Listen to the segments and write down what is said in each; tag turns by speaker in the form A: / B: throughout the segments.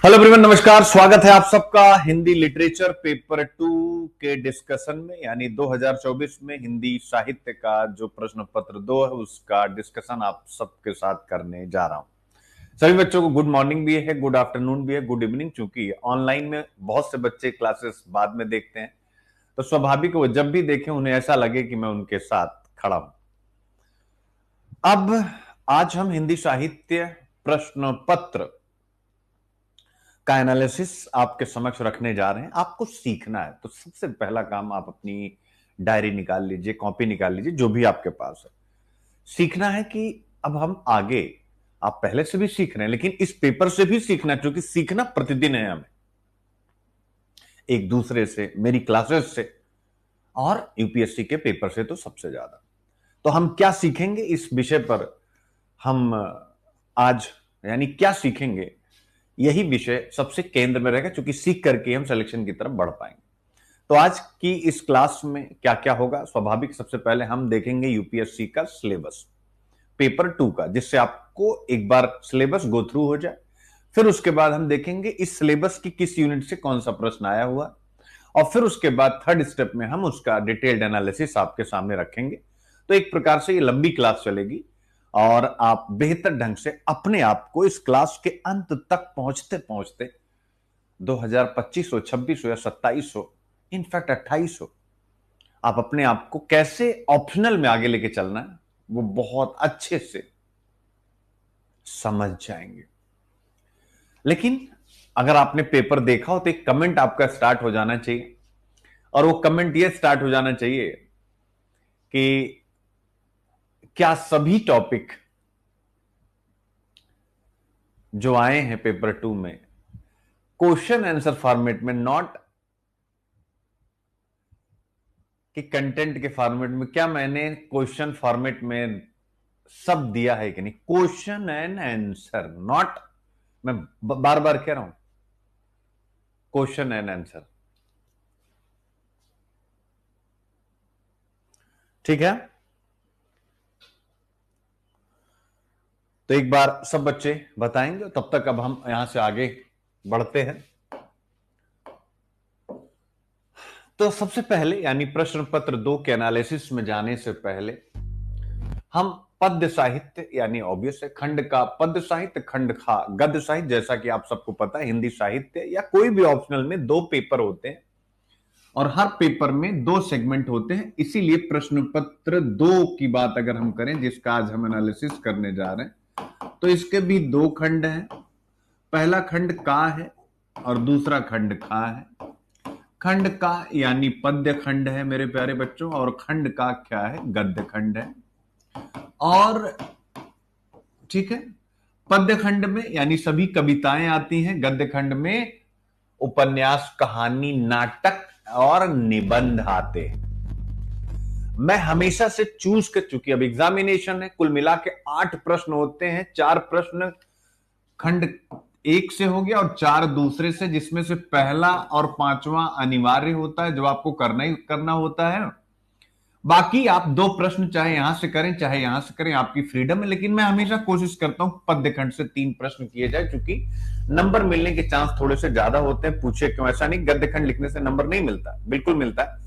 A: Hello everyone, नमस्कार। स्वागत है आप सबका हिंदी लिटरेचर पेपर 2 के डिस्कशन में, यानी 2024 में हिंदी साहित्य का जो प्रश्न पत्र 2 है उसका डिस्कशन आप सबके साथ करने जा रहा हूं। सभी बच्चों को गुड मॉर्निंग भी है, गुड आफ्टरनून भी है, गुड इवनिंग। चूंकि ऑनलाइन में बहुत से बच्चे क्लासेस बाद में देखते हैं, तो स्वाभाविक वो जब भी देखें उन्हें ऐसा लगे कि मैं उनके साथ खड़ा हूं। अब आज हम हिंदी साहित्य प्रश्न पत्र का एनालिसिस आपके समक्ष रखने जा रहे हैं। आपको सीखना है तो सबसे पहला काम, आप अपनी डायरी निकाल लीजिए, कॉपी निकाल लीजिए, जो भी आपके पास है। सीखना है कि अब हम आगे, आप पहले से भी सीख रहे हैं लेकिन इस पेपर से भी सीखना है, क्योंकि सीखना प्रतिदिन है हमें, एक दूसरे से, मेरी क्लासेस से और यूपीएससी के पेपर से तो सबसे ज्यादा। तो हम क्या सीखेंगे इस विषय पर, हम आज यानी क्या सीखेंगे, यही विषय सबसे केंद्र में रहेगा, क्योंकि सीख करके हम सिलेक्शन की तरफ बढ़ पाएंगे। तो आज की इस क्लास में क्या क्या होगा, स्वाभाविक सबसे पहले हम देखेंगे यूपीएससी का सिलेबस पेपर 2 का, जिससे आपको एक बार सिलेबस गो थ्रू हो जाए। फिर उसके बाद हम देखेंगे इस सिलेबस की किस यूनिट से कौन सा प्रश्न आया हुआ, और फिर उसके बाद थर्ड स्टेप में हम उसका डिटेल्ड एनालिसिस आपके सामने रखेंगे। तो एक प्रकार से ये लंबी क्लास चलेगी और आप बेहतर ढंग से अपने आप को इस क्लास के अंत तक पहुंचते पहुंचते 2025 हो, 26 हो या 27 हो, इनफैक्ट 28 हो, आप अपने आप को कैसे ऑप्शनल में आगे लेके चलना है वो बहुत अच्छे से समझ जाएंगे। लेकिन अगर आपने पेपर देखा हो तो एक कमेंट आपका स्टार्ट हो जाना चाहिए, और वो कमेंट ये स्टार्ट हो जाना चाहिए कि क्या सभी टॉपिक जो आए हैं पेपर 2 में क्वेश्चन आंसर फॉर्मेट में, नॉट कि कंटेंट के फॉर्मेट में, क्या मैंने क्वेश्चन फॉर्मेट में सब दिया है कि नहीं, क्वेश्चन एंड आंसर, नॉट, मैं बार बार कह रहा हूं, क्वेश्चन एंड आंसर। ठीक है, तो एक बार सब बच्चे बताएंगे, तब तक अब हम यहां से आगे बढ़ते हैं। तो सबसे पहले, यानी प्रश्न पत्र 2 के एनालिसिस में जाने से पहले हम पद्य साहित्य, यानी ऑब्वियस है, खंड का पद्य साहित्य, खंड का गद्य साहित्य। जैसा कि आप सबको पता है, हिंदी साहित्य या कोई भी ऑप्शनल में 2 पेपर होते हैं और हर पेपर में 2 सेगमेंट होते हैं। इसीलिए प्रश्न पत्र 2 की बात अगर हम करें, जिसका आज हम एनालिसिस करने जा रहे हैं, तो इसके भी 2 खंड हैं। पहला खंड का है और दूसरा खंड खा है। खंड का यानी पद्य खंड है मेरे प्यारे बच्चों, और खंड का क्या है, गद्य खंड है। और ठीक है, पद्य खंड में यानी सभी कविताएं आती हैं, गद्य खंड में उपन्यास, कहानी, नाटक और निबंध आते हैं। मैं हमेशा से चूज कर चुकी, अब एग्जामिनेशन है, कुल मिला के 8 प्रश्न होते हैं। 4 प्रश्न खंड 1 से हो गया और 4 दूसरे से, जिसमें से पहला और 5वां अनिवार्य होता है, जो आपको करना ही करना होता है। बाकी आप 2 प्रश्न चाहे यहां से करें चाहे यहां से करें, आपकी फ्रीडम है। लेकिन मैं हमेशा कोशिश करता हूं पद्य खंड से 3 प्रश्न किए जाए, क्योंकि नंबर मिलने के चांस थोड़े से ज्यादा होते हैं। पूछे क्यों, ऐसा नहीं गद्य खंड लिखने से नंबर नहीं मिलता, बिल्कुल मिलता है,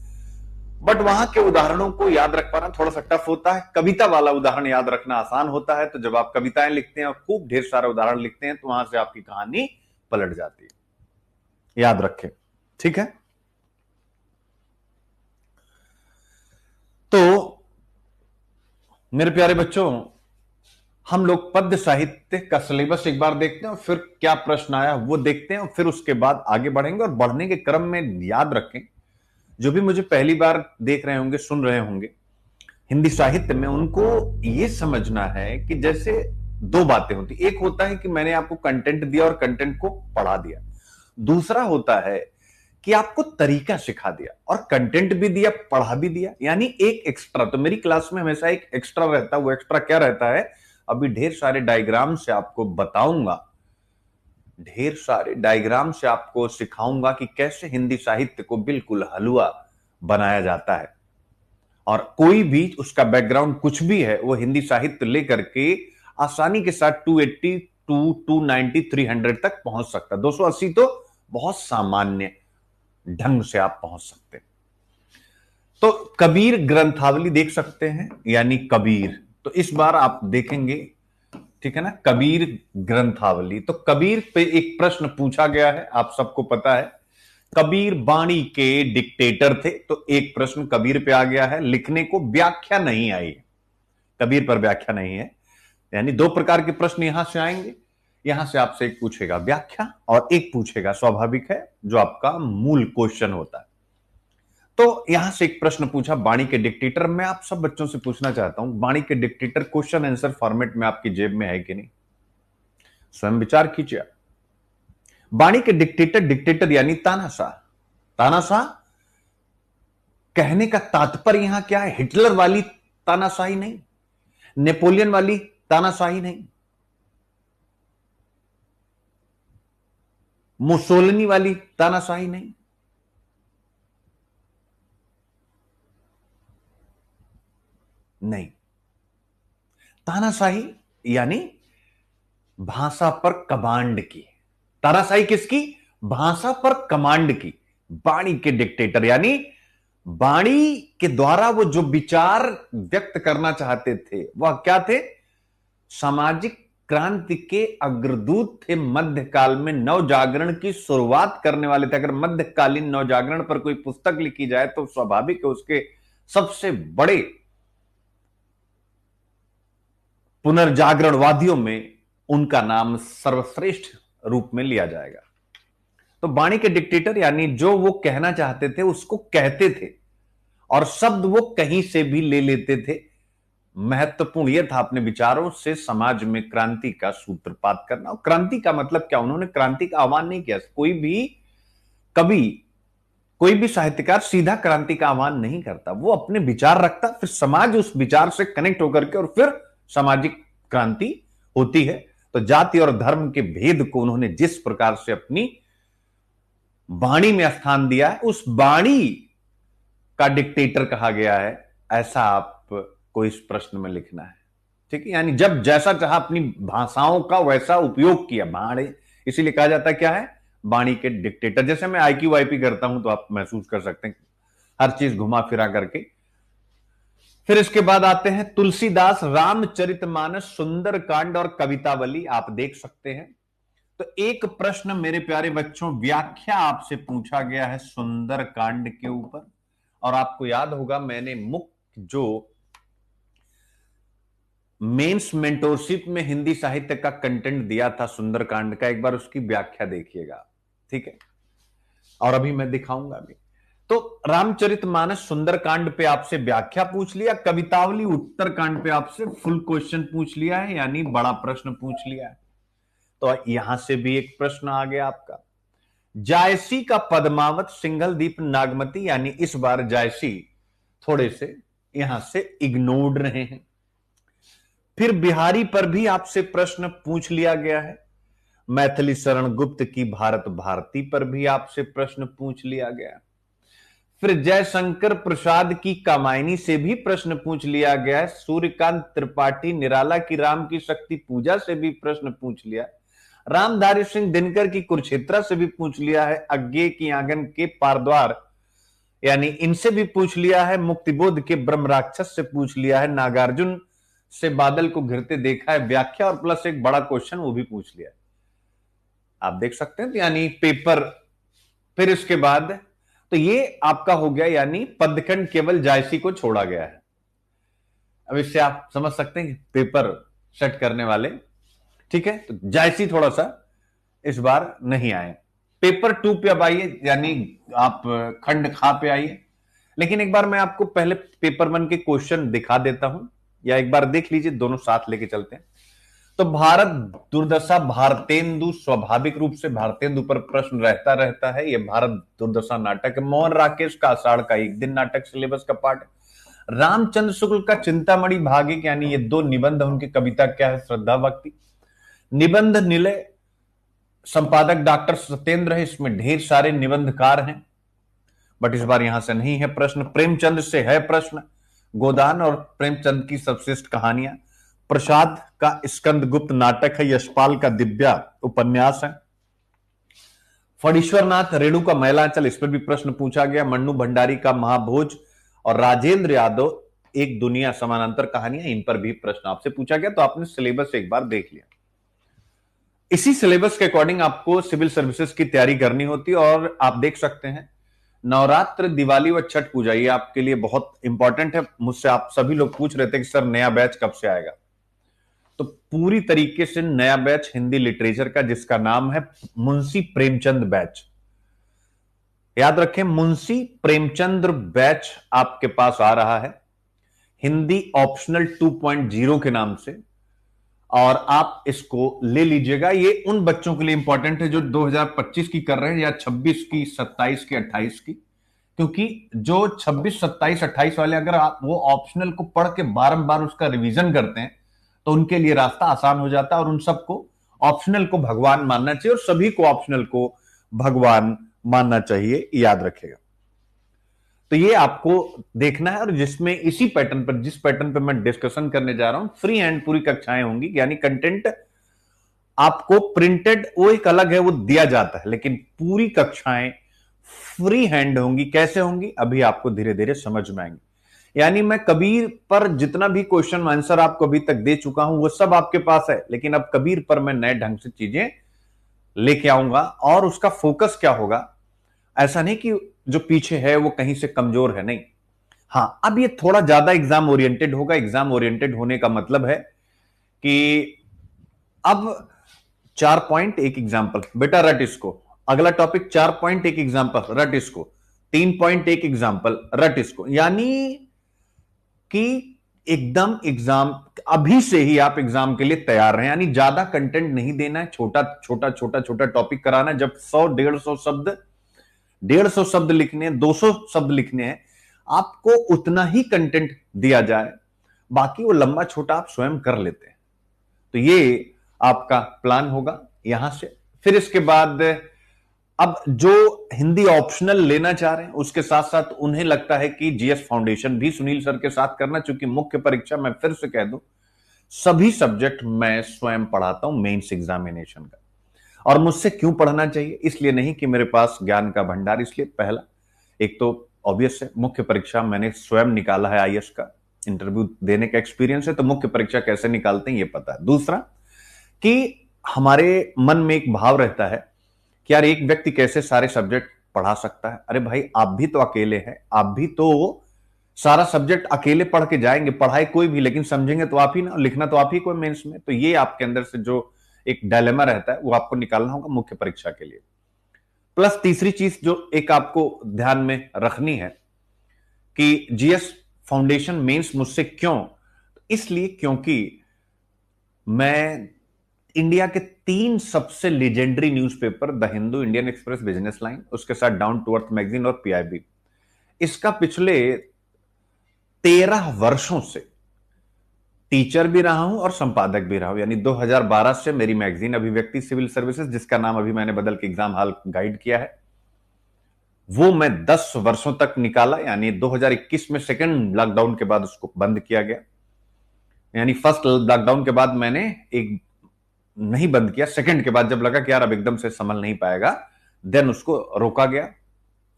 A: बट वहां के उदाहरणों को याद रख पाना थोड़ा सा टफ होता है। कविता वाला उदाहरण याद रखना आसान होता है। तो जब आप कविताएं लिखते हैं और खूब ढेर सारा उदाहरण लिखते हैं, तो वहां से आपकी कहानी पलट जाती है, याद रखें। ठीक है, तो मेरे प्यारे बच्चों, हम लोग पद्य साहित्य का सिलेबस एक बार देखते हैं और फिर क्या प्रश्न आया वो देखते हैं, और फिर उसके बाद आगे बढ़ेंगे। और बढ़ने के क्रम में याद रखें, जो भी मुझे पहली बार देख रहे होंगे, सुन रहे होंगे हिंदी साहित्य में, उनको यह समझना है कि जैसे 2 बातें होती, एक होता है कि मैंने आपको कंटेंट दिया और कंटेंट को पढ़ा दिया, दूसरा होता है कि आपको तरीका सिखा दिया और कंटेंट भी दिया, पढ़ा भी दिया, यानी एक एक्स्ट्रा। तो मेरी क्लास में हमेशा एक एक्स्ट्रा रहता है। वो एक्स्ट्रा क्या रहता है, अभी ढेर सारे डायग्राम से आपको बताऊंगा, ढेर सारे डायग्राम से आपको सिखाऊंगा कि कैसे हिंदी साहित्य को बिल्कुल हलवा बनाया जाता है। और कोई भी उसका बैकग्राउंड कुछ भी है, वो हिंदी साहित्य लेकर के आसानी के साथ 280 290 300 तक पहुंच सकता है। 280 तो बहुत सामान्य ढंग से आप पहुंच सकते हैं। तो कबीर ग्रंथावली देख सकते हैं, यानी कबीर, तो इस बार आप देखेंगे, ठीक है ना, कबीर ग्रंथावली। तो कबीर पे एक प्रश्न पूछा गया है, आप सबको पता है कबीर बाणी के डिक्टेटर थे, तो एक प्रश्न कबीर पे आ गया है, लिखने को व्याख्या नहीं आई है, कबीर पर व्याख्या नहीं है, यानी दो प्रकार के प्रश्न यहां से आएंगे। यहां से आपसे एक पूछेगा व्याख्या और एक पूछेगा, स्वाभाविक है, जो आपका मूल क्वेश्चन होता है। तो यहां से एक प्रश्न पूछा बाणी के डिक्टेटर। मैं आप सब बच्चों से पूछना चाहता हूं, बाणी के डिक्टेटर क्वेश्चन आंसर फॉर्मेट में आपकी जेब में है कि नहीं? स्वयं विचार कीजिए। बाणी के डिक्टेटर, डिक्टेटर यानी तानाशाह। तानाशाह कहने का तात्पर्य यहां क्या है? हिटलर वाली तानाशाही नहीं, नेपोलियन वाली तानाशाही नहीं, मुसोलिनी वाली तानाशाही नहीं, नहीं। तानाशाही यानी भाषा पर कमांड की। तानाशाही किसकी? भाषा पर कमांड की। बाणी के डिक्टेटर यानी बाणी के द्वारा वो जो विचार व्यक्त करना चाहते थे वह क्या थे? सामाजिक क्रांति के अग्रदूत थे। मध्यकाल में नवजागरण की शुरुआत करने वाले थे। अगर मध्यकालीन नवजागरण पर कोई पुस्तक लिखी जाए तो स्वाभाविक है उसके सबसे बड़े पुनर्जागरणवादियों में उनका नाम सर्वश्रेष्ठ रूप में लिया जाएगा। तो बाणी के डिक्टेटर यानी जो वो कहना चाहते थे उसको कहते थे और शब्द वो कहीं से भी ले लेते थे। महत्वपूर्ण यह था अपने विचारों से समाज में क्रांति का सूत्रपात करना। और क्रांति का मतलब क्या? उन्होंने क्रांति का आह्वान नहीं किया। कोई भी कवि, कोई भी साहित्यकार सीधा क्रांति का आह्वान नहीं करता, वो अपने विचार रखता, फिर समाज उस विचार से कनेक्ट होकर के और फिर सामाजिक क्रांति होती है। तो जाति और धर्म के भेद को उन्होंने जिस प्रकार से अपनी वाणी में स्थान दिया है, उस वाणी का डिक्टेटर कहा गया है, ऐसा आपको इस प्रश्न में लिखना है। ठीक है, यानी जब जैसा चाहा अपनी भाषाओं का वैसा उपयोग किया। बाणी इसीलिए कहा जाता है क्या है? वाणी के डिक्टेटर। जैसे मैं IQ वाईपी करता हूं तो आप महसूस कर सकते हैं, हर चीज घुमा फिरा करके। फिर इसके बाद आते हैं तुलसीदास रामचरितमानस, सुंदरकांड और कवितावली, आप देख सकते हैं। तो एक प्रश्न मेरे प्यारे बच्चों व्याख्या आपसे पूछा गया है सुंदरकांड के ऊपर। और आपको याद होगा मैंने मुख्य जो मेंस मेंटोरशिप में हिंदी साहित्य का कंटेंट दिया था सुंदरकांड का, एक बार उसकी व्याख्या देखिएगा, ठीक है। और अभी मैं दिखाऊंगा भी। तो रामचरितमानस सुंदरकांड पे आपसे व्याख्या पूछ लिया, कवितावली उत्तरकांड पे आपसे फुल क्वेश्चन पूछ लिया है, यानी बड़ा प्रश्न पूछ लिया है। तो यहां से भी एक प्रश्न आ गया आपका, जायसी का पद्मावत, सिंघलदीप, नागमती, यानी इस बार जायसी थोड़े से यहां से इग्नोर्ड रहे हैं। फिर बिहारी पर भी आपसे प्रश्न पूछ लिया गया है। मैथिली शरण गुप्त की भारत भारती पर भी आपसे प्रश्न पूछ लिया गया। फिर जयशंकर प्रसाद की कामायनी से भी प्रश्न पूछ लिया गया है। सूर्यकांत त्रिपाठी निराला की राम की शक्ति पूजा से भी प्रश्न पूछ लिया। रामधारी सिंह दिनकर की कुरुक्षेत्रा से भी पूछ लिया है। अज्ञे की आंगन के पारद्वार यानी इनसे भी पूछ लिया है। मुक्तिबोध के ब्रह्म राक्षस से पूछ लिया है। नागार्जुन से बादल को घिरते देखा है, व्याख्या और प्लस एक बड़ा क्वेश्चन वो भी पूछ लिया है, आप देख सकते हैं। तो यानी पेपर, फिर इसके बाद तो ये आपका हो गया, यानी पदखंड केवल जायसी को छोड़ा गया है। अब इससे आप समझ सकते हैं कि पेपर सेट करने वाले, ठीक है, तो जायसी थोड़ा सा इस बार नहीं आए। पेपर 2 पे अब आइए, यानी आप खंड खा पे आइए। लेकिन एक बार मैं आपको पहले पेपर 1 के क्वेश्चन दिखा देता हूं, या एक बार देख लीजिए, दोनों साथ लेके चलते हैं। तो भारत दुर्दशा भारतेंदु, स्वाभाविक रूप से भारतेंदु पर प्रश्न रहता है। यह भारत दुर्दशा नाटक है। मोहन राकेश का आषाढ़ का एक दिन नाटक सिलेबस का पार्ट है। रामचंद्र शुक्ल का चिंतामणि भागिक, यानी ये 2 निबंध, उनकी कविता क्या है? श्रद्धा भक्ति। निबंध निलय संपादक डॉक्टर सत्येंद्र है, इसमें ढेर सारे निबंधकार हैं, बट इस बार यहां से नहीं है प्रश्न। प्रेमचंद से है प्रश्न, गोदान और प्रेमचंद की सर्वश्रेष्ठ कहानियां। प्रसाद का स्कंदगुप्त नाटक है, यशपाल का दिव्या उपन्यास है, फणीश्वरनाथ रेणु का मैलांचल, इस पर भी प्रश्न पूछा गया, मन्नू भंडारी का महाभोज और राजेंद्र यादव एक दुनिया समानांतर कहानियां, इन पर भी प्रश्न आपसे पूछा गया। तो आपने सिलेबस एक बार देख लिया। इसी सिलेबस के अकॉर्डिंग आपको सिविल सर्विसेज की तैयारी करनी होती है। और आप देख सकते हैं नवरात्र, दिवाली व छठ पूजा ये आपके लिए बहुत इंपॉर्टेंट है। मुझसे आप सभी लोग पूछ रहे थे कि सर नया बैच कब से आएगा। तो पूरी तरीके से नया बैच हिंदी लिटरेचर का, जिसका नाम है मुंशी प्रेमचंद बैच। याद रखें, मुंशी प्रेमचंद बैच आपके पास आ रहा है हिंदी ऑप्शनल 2.0 के नाम से, और आप इसको ले लीजिएगा। ये उन बच्चों के लिए इंपॉर्टेंट है जो 2025 की कर रहे हैं, या 26 की, 27 की, 28 की, क्योंकि जो 26, 27, 28 वाले अगर आप वो ऑप्शनल को पढ़ के बारंबार उसका रिवीजन करते हैं तो उनके लिए रास्ता आसान हो जाता है। और उन सबको ऑप्शनल को भगवान मानना चाहिए, और सभी को ऑप्शनल को भगवान मानना चाहिए, याद रखेगा। तो ये आपको देखना है। और जिसमें इसी पैटर्न पर, जिस पैटर्न पर मैं डिस्कशन करने जा रहा हूं, फ्री हैंड पूरी कक्षाएं होंगी, यानी कंटेंट आपको प्रिंटेड वो एक अलग है, वो दिया जाता है, लेकिन पूरी कक्षाएं फ्री हैंड होंगी। कैसे होंगी अभी आपको धीरे धीरे समझ में आएंगे। यानी मैं कबीर पर जितना भी क्वेश्चन आंसर आपको अभी तक दे चुका हूं वो सब आपके पास है, लेकिन अब कबीर पर मैं नए ढंग से चीजें लेके आऊंगा। और उसका फोकस क्या होगा, ऐसा नहीं कि जो पीछे है वो कहीं से कमजोर है, नहीं। हां, अब ये थोड़ा ज्यादा एग्जाम ओरिएंटेड होगा। एग्जाम ओरिएंटेड होने का मतलब है कि अब 4 पॉइंट एक एग्जाम्पल, बेटा रट इसको। अगला टॉपिक 4 पॉइंट एक एग्जाम्पल, रट इसको। 3 पॉइंट एक एग्जाम्पल, रट इसको। यानी कि एकदम एग्जाम अभी से ही आप एग्जाम के लिए तैयार रहें। यानी ज्यादा कंटेंट नहीं देना है, छोटा छोटा छोटा छोटा टॉपिक कराना है। जब 100, 150 शब्द लिखने हैं, 200 शब्द लिखने हैं, आपको उतना ही कंटेंट दिया जाए, बाकी वो लंबा छोटा आप स्वयं कर लेते हैं। तो ये आपका प्लान होगा यहां से। फिर इसके बाद अब जो हिंदी ऑप्शनल लेना चाह रहे हैं उसके साथ साथ उन्हें लगता है कि जीएस फाउंडेशन भी सुनील सर के साथ करना, चूंकि मुख्य परीक्षा, मैं फिर से कह दूं, सभी सब्जेक्ट मैं स्वयं पढ़ाता हूं मेंस एग्जामिनेशन का। और मुझसे क्यों पढ़ना चाहिए, इसलिए नहीं कि मेरे पास ज्ञान का भंडार, इसलिए पहला, एक तो ऑब्वियस है, मुख्य परीक्षा मैंने स्वयं निकाला है, आईएएस का इंटरव्यू देने का एक्सपीरियंस है, तो मुख्य परीक्षा कैसे निकालते हैं ये पता है। दूसरा कि हमारे मन में एक भाव रहता है कि यार एक व्यक्ति कैसे सारे सब्जेक्ट पढ़ा सकता है। अरे भाई, आप भी तो अकेले हैं, आप भी तो सारा सब्जेक्ट अकेले पढ़ के जाएंगे, पढ़ाए कोई भी, लेकिन समझेंगे तो आप ही ना, लिखना तो आप ही को मेंस में। तो ये आपके अंदर से जो एक डायलेमा रहता है वो आपको निकालना होगा मुख्य परीक्षा के लिए। प्लस तीसरी चीज जो एक आपको ध्यान में रखनी है कि जीएस फाउंडेशन मेंस मुझसे क्यों, इसलिए क्योंकि मैं इंडिया के 3 सबसे legendary newspaper, the Hindu, Indian express, business line, उसके साथ डाउन टू अर्थ मैगजीन और पीआईबी, इसका पिछले 13 वर्षों से टीचर भी रहा हूं और संपादक भी रहा हूं। यानी 2012 से मेरी मैगजीन अभिव्यक्ति सिविल सर्विसेज, जिसका नाम अभी मैंने बदल के एग्जाम हॉल गाइड किया है, वो मैं 10 वर्षों तक निकाला। यानी 2021 में सेकेंड लॉकडाउन के बाद उसको बंद किया गया। यानी फर्स्ट लॉकडाउन के बाद मैंने एक नहीं बंद किया, सेकंड के बाद जब लगा कि यार अब एकदम से संभल नहीं पाएगा, देन उसको रोका गया,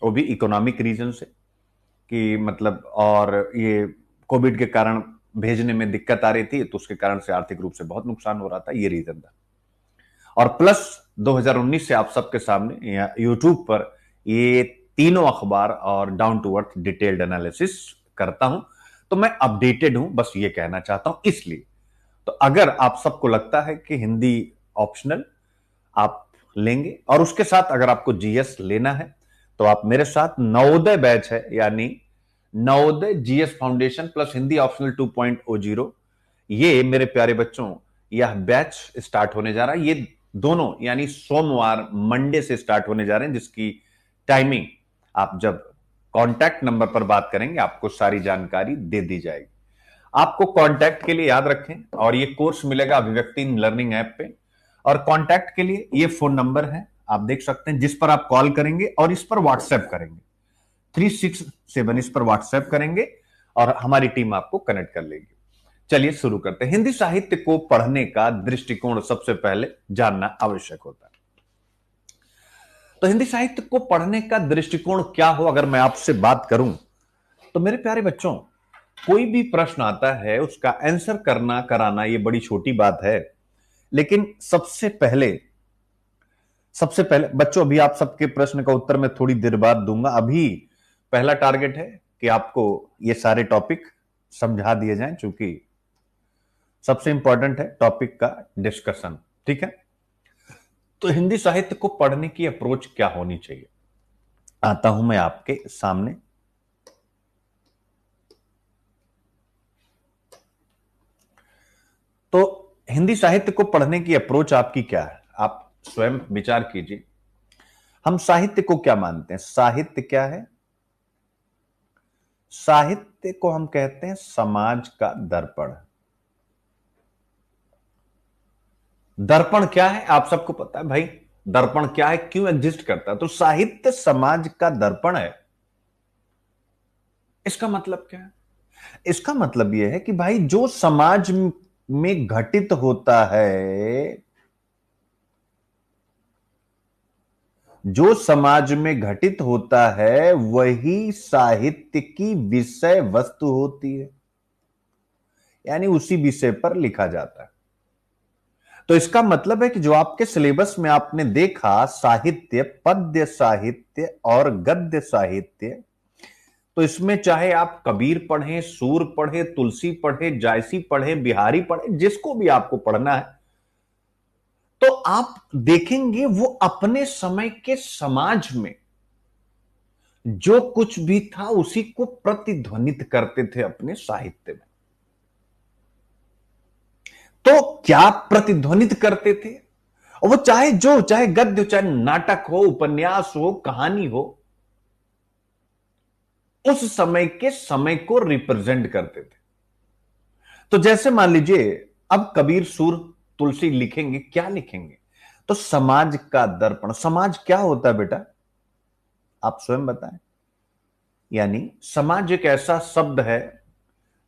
A: वो भी इकोनॉमिक रीजन से, कि मतलब, और ये कोविड के कारण भेजने में दिक्कत आ रही थी, तो उसके कारण से आर्थिक रूप से बहुत नुकसान हो रहा था, ये रीजन था। और प्लस 2019 से आप सबके सामने यूट्यूब पर ये तीनों अखबार और down to earth detailed analysis करता हूं, तो मैं अपडेटेड हूं, बस ये कहना चाहता हूं। इसलिए तो अगर आप सबको लगता है कि हिंदी ऑप्शनल आप लेंगे और उसके साथ अगर आपको जीएस लेना है, तो आप मेरे साथ नवोदय बैच है, यानी Navodaya GS foundation plus Hindi optional 2.0, ये मेरे प्यारे बच्चों, यह बैच स्टार्ट होने जा रहा है। ये दोनों यानी सोमवार, मंडे से स्टार्ट होने जा रहे हैं, जिसकी टाइमिंग आप जब कॉन्टैक्ट नंबर पर बात करेंगे आपको सारी जानकारी दे दी जाएगी। आपको कांटेक्ट के लिए याद रखें, और ये कोर्स मिलेगा अभिव्यक्ति लर्निंग ऐप पे, और कांटेक्ट के लिए ये फोन नंबर है, आप देख सकते हैं, जिस पर आप कॉल करेंगे और इस पर व्हाट्सएप करेंगे, 367, इस पर व्हाट्सएप करेंगे और हमारी टीम आपको कनेक्ट कर लेगी। चलिए शुरू करते हैं। हिंदी साहित्य को पढ़ने का दृष्टिकोण सबसे पहले जानना आवश्यक होता है। तो हिंदी साहित्य को पढ़ने का दृष्टिकोण क्या हो, अगर मैं आपसे बात करूं तो मेरे प्यारे बच्चों, कोई भी प्रश्न आता है उसका आंसर करना कराना ये बड़ी छोटी बात है। लेकिन सबसे पहले बच्चों, अभी आप सबके प्रश्न का उत्तर मैं थोड़ी देर बाद दूंगा। अभी पहला टारगेट है कि आपको ये सारे टॉपिक समझा दिए जाएं, चूंकि सबसे इंपॉर्टेंट है टॉपिक का डिस्कशन। ठीक है, तो हिंदी साहित्य को पढ़ने की अप्रोच क्या होनी चाहिए, आता हूं मैं आपके सामने। तो हिंदी साहित्य को पढ़ने की अप्रोच आपकी क्या है, आप स्वयं विचार कीजिए। हम साहित्य को क्या मानते हैं? साहित्य क्या है? साहित्य को हम कहते हैं समाज का दर्पण। दर्पण क्या है आप सबको पता है भाई? दर्पण क्या है, क्यों एग्जिस्ट करता है? तो साहित्य समाज का दर्पण है। इसका मतलब क्या है? इसका मतलब यह है कि भाई जो समाज में घटित होता है, जो समाज में घटित होता है वही साहित्य की विषय वस्तु होती है, यानी उसी विषय पर लिखा जाता है। तो इसका मतलब है कि जो आपके सिलेबस में आपने देखा साहित्य, पद्य साहित्य और गद्य साहित्य, तो इसमें चाहे आप कबीर पढ़ें, सूर पढ़ें, तुलसी पढ़ें, जायसी पढ़ें, बिहारी पढ़ें, जिसको भी आपको पढ़ना है, तो आप देखेंगे वो अपने समय के समाज में जो कुछ भी था उसी को प्रतिध्वनित करते थे अपने साहित्य में। तो क्या प्रतिध्वनित करते थे? और वो चाहे गद्य, चाहे नाटक हो, उपन्यास हो, कहानी हो, उस समय के समय को रिप्रेजेंट करते थे। तो जैसे मान लीजिए अब कबीर, सूर, तुलसी लिखेंगे, क्या लिखेंगे? तो समाज का दर्पण। समाज क्या होता है बेटा, आप स्वयं बताएं। यानी समाज एक ऐसा शब्द है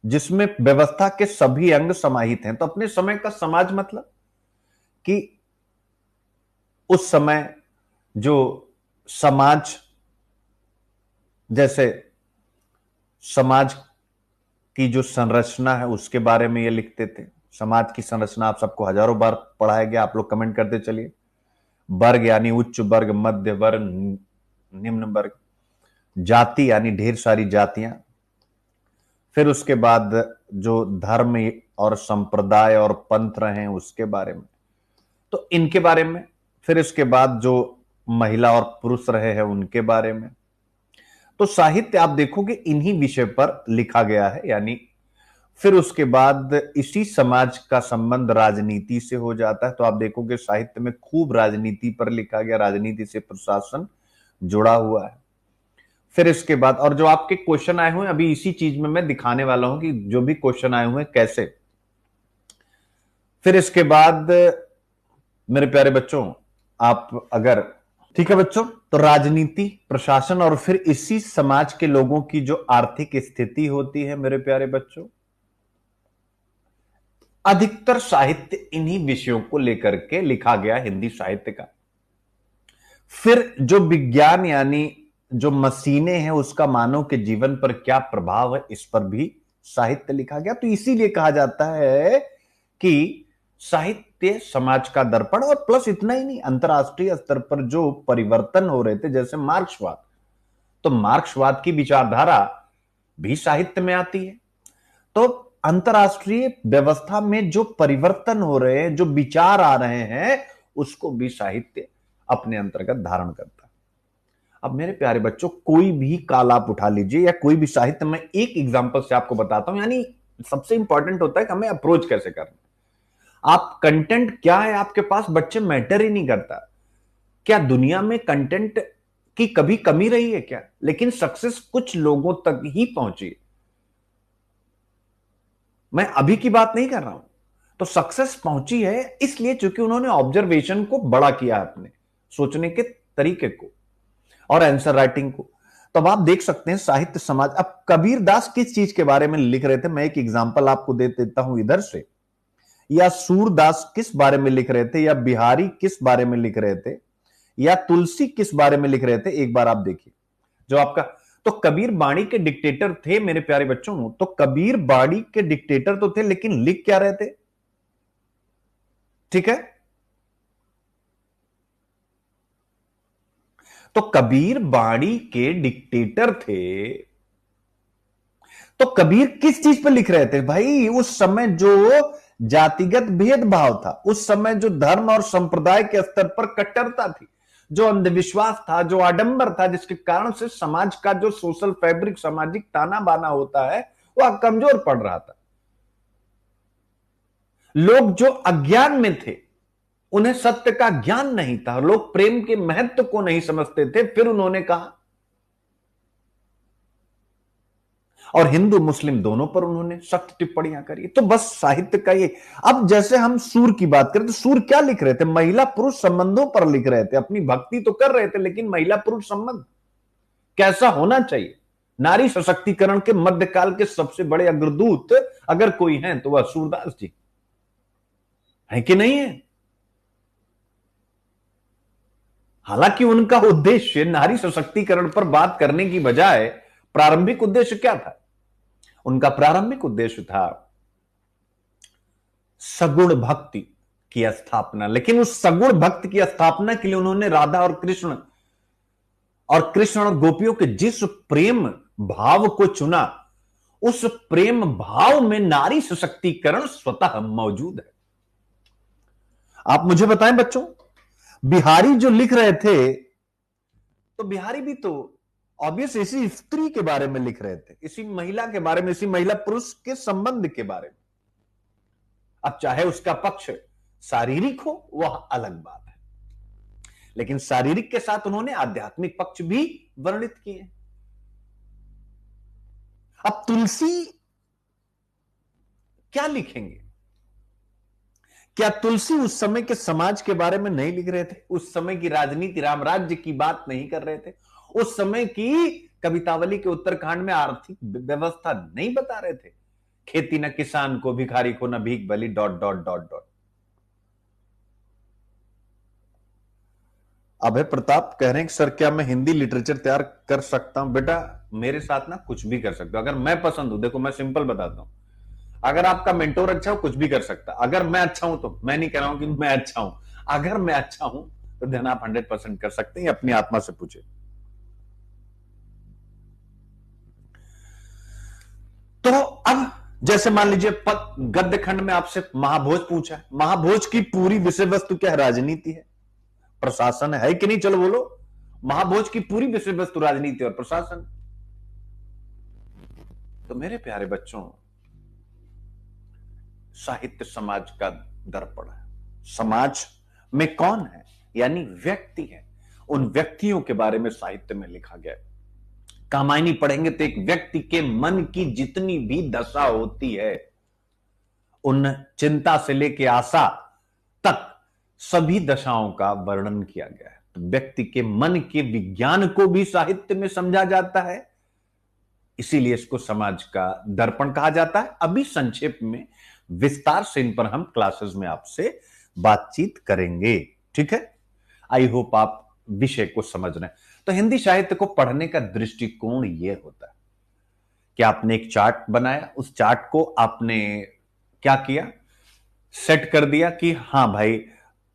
A: जिसमें व्यवस्था के सभी अंग समाहित हैं। तो अपने समय का समाज मतलब कि उस समय जो समाज, जैसे समाज की जो संरचना है उसके बारे में ये लिखते थे। समाज की संरचना आप सबको हजारों बार पढ़ाया गया, आप लोग कमेंट करते चलिए। वर्ग यानी उच्च वर्ग, मध्य वर्ग, निम्न वर्ग, जाति यानी ढेर सारी जातियां, फिर उसके बाद जो धर्म और संप्रदाय और पंथ रहे उसके बारे में, तो इनके बारे में, फिर इसके बाद जो महिला और पुरुष रहे हैं उनके बारे में। तो साहित्य आप देखोगे इन्हीं विषय पर लिखा गया है। यानी फिर उसके बाद इसी समाज का संबंध राजनीति से हो जाता है। तो आप देखोगे साहित्य में खूब राजनीति पर लिखा गया, राजनीति से प्रशासन जुड़ा हुआ है। फिर इसके बाद और जो आपके क्वेश्चन आए हुए हैं, अभी इसी चीज में मैं दिखाने वाला हूं कि जो भी क्वेश्चन आए हुए हैं कैसे। फिर इसके बाद मेरे प्यारे बच्चों, आप अगर, ठीक है बच्चों, तो राजनीति, प्रशासन और फिर इसी समाज के लोगों की जो आर्थिक स्थिति होती है मेरे प्यारे बच्चों, अधिकतर साहित्य इन्हीं विषयों को लेकर के लिखा गया हिंदी साहित्य का। फिर जो विज्ञान यानी जो मशीनें हैं उसका मानव के जीवन पर क्या प्रभाव है, इस पर भी साहित्य लिखा गया। तो इसीलिए कहा जाता है कि साहित्य समाज का दर्पण। और प्लस इतना ही नहीं, अंतरराष्ट्रीय स्तर पर जो परिवर्तन हो रहे थे, जैसे मार्क्सवाद, तो मार्क्सवाद की विचारधारा भी साहित्य में आती है। तो अंतरराष्ट्रीय व्यवस्था में जो परिवर्तन हो रहे हैं, जो विचार आ रहे हैं, उसको भी साहित्य अपने अंतर्गत धारण करता है। अब मेरे प्यारे बच्चों, कोई भी काल आप उठा लीजिए या कोई भी साहित्य, मैं एक एग्जांपल से आपको बताता हूं। यानी सबसे इंपॉर्टेंट होता है कि हमें अप्रोच कैसे करना। आप कंटेंट क्या है आपके पास, बच्चे मैटर ही नहीं करता। क्या दुनिया में कंटेंट की कभी कमी रही है क्या? लेकिन सक्सेस कुछ लोगों तक ही पहुंची। मैं अभी की बात नहीं कर रहा हूं। तो सक्सेस पहुंची है इसलिए क्योंकि उन्होंने ऑब्जर्वेशन को बड़ा किया, अपने सोचने के तरीके को और आंसर राइटिंग को। तो अब आप देख सकते हैं साहित्य समाज। अब कबीर दास किस चीज के बारे में लिख रहे थे, मैं एक एग्जांपल आपको दे देता हूं इधर से। या सूरदास किस बारे में लिख रहे थे, या बिहारी किस बारे में लिख रहे थे, या तुलसी किस बारे में लिख रहे थे, एक बार आप देखिए। जो आपका तो कबीर बाणी के डिक्टेटर थे मेरे प्यारे बच्चों। तो कबीर बाणी के डिक्टेटर तो थे, लेकिन लिख क्या रहे थे? ठीक है, तो कबीर बाणी के डिक्टेटर थे, तो कबीर किस चीज पर लिख रहे थे भाई? उस समय जो जातिगत भेदभाव था, उस समय जो धर्म और संप्रदाय के स्तर पर कट्टरता थी, जो अंधविश्वास था, जो आडंबर था, जिसके कारण से समाज का जो सोशल फैब्रिक, सामाजिक ताना बाना होता है, वह कमजोर पड़ रहा था। लोग जो अज्ञान में थे, उन्हें सत्य का ज्ञान नहीं था, लोग प्रेम के महत्व को नहीं समझते थे। फिर उन्होंने कहा, और हिंदू मुस्लिम दोनों पर उन्होंने सख्त टिप्पणियां करी। तो बस साहित्य का ये। अब जैसे हम सूर की बात करें, तो सूर क्या लिख रहे थे? महिला पुरुष संबंधों पर लिख रहे थे। अपनी भक्ति तो कर रहे थे, लेकिन महिला पुरुष संबंध कैसा होना चाहिए, नारी सशक्तिकरण के मध्यकाल के सबसे बड़े अग्रदूत अगर कोई हैं तो वह सूरदास जी है कि नहीं है? हालांकि उनका उद्देश्य नारी सशक्तिकरण पर बात करने की बजाय प्रारंभिक उद्देश्य क्या था? उनका प्रारंभिक उद्देश्य था सगुण भक्ति की स्थापना। लेकिन उस सगुण भक्ति की स्थापना के लिए उन्होंने राधा और कृष्ण और गोपियों के जिस प्रेम भाव को चुना, उस प्रेम भाव में नारी सशक्तिकरण स्वतः मौजूद है। आप मुझे बताएं बच्चों, बिहारी जो लिख रहे थे, तो बिहारी भी तो ऑब्वियस इसी स्त्री के बारे में लिख रहे थे, इसी महिला के बारे में, इसी महिला पुरुष के संबंध के बारे में। अब चाहे उसका पक्ष शारीरिक हो, वह अलग बात है, लेकिन शारीरिक के साथ उन्होंने आध्यात्मिक पक्ष भी वर्णित किए। अब तुलसी क्या लिखेंगे? क्या तुलसी उस समय के समाज के बारे में नहीं लिख रहे थे? उस समय की राजनीति, रामराज्य की बात नहीं कर रहे थे? उस समय की कवितावली के उत्तरकांड में आर्थिक व्यवस्था नहीं बता रहे थे? खेती न किसान को, भिखारी को न भीख बली, डॉट डॉट डॉट डॉट। अभय प्रताप कह रहे हैं कि सर क्या मैं हिंदी लिटरेचर तैयार कर सकता हूं? बेटा मेरे साथ ना कुछ भी कर सकते हो, अगर मैं पसंद हूं। देखो मैं सिंपल बताता हूं, अगर आपका मेंटोर अच्छा हो, कुछ भी कर सकता। अगर मैं अच्छा हूं, तो मैं नहीं कह रहा हूं कि मैं अच्छा हूं, अगर मैं अच्छा हूं तो देन आप 100% कर सकते हैं। अपनी आत्मा से पूछे। तो अब जैसे मान लीजिए गद्य खंड में आपसे महाभोज पूछा है, महाभोज की पूरी विषय वस्तु क्या है? राजनीति है, प्रशासन है कि नहीं? चलो बोलो, महाभोज की पूरी विषय वस्तु राजनीति और प्रशासन। तो मेरे प्यारे बच्चों, साहित्य समाज का दर्पण है। समाज में कौन है? यानी व्यक्ति है। उन व्यक्तियों के बारे में साहित्य में लिखा गया है। कामायनी पढ़ेंगे तो एक व्यक्ति के मन की जितनी भी दशा होती है, उन चिंता से लेके आशा तक सभी दशाओं का वर्णन किया गया है। तो व्यक्ति के मन के विज्ञान को भी साहित्य में समझा जाता है, इसीलिए इसको समाज का दर्पण कहा जाता है। अभी संक्षेप में विस्तार से इन पर हम क्लासेस में आपसे बातचीत करेंगे, ठीक है? आई होप आप विषय को समझ रहे हैं। तो हिंदी साहित्य को पढ़ने का दृष्टिकोण यह होता है कि आपने एक चार्ट बनाया, उस चार्ट को आपने क्या किया, सेट कर दिया कि हां भाई,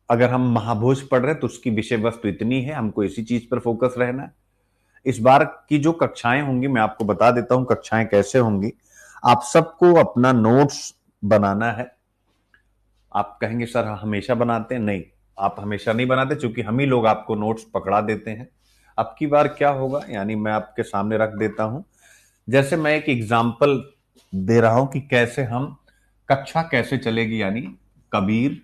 A: अगर हम महाभोज पढ़ रहे हैं तो उसकी विषय वस्तु इतनी है, हमको इसी चीज पर फोकस रहना है। इस बार की जो कक्षाएं होंगी, मैं आपको बता देता हूं कक्षाएं कैसे होंगी। आप सबको अपना नोट्स बनाना है। आप कहेंगे सर हमेशा बनाते हैं, नहीं, आप हमेशा नहीं बनाते, क्योंकि हम ही लोग आपको नोट्स पकड़ा देते हैं। अब की बार क्या होगा, यानी मैं आपके सामने रख देता हूं। जैसे मैं एक एग्जाम्पल दे रहा हूं कि कैसे हम कक्षा कैसे चलेगी। यानी कबीर,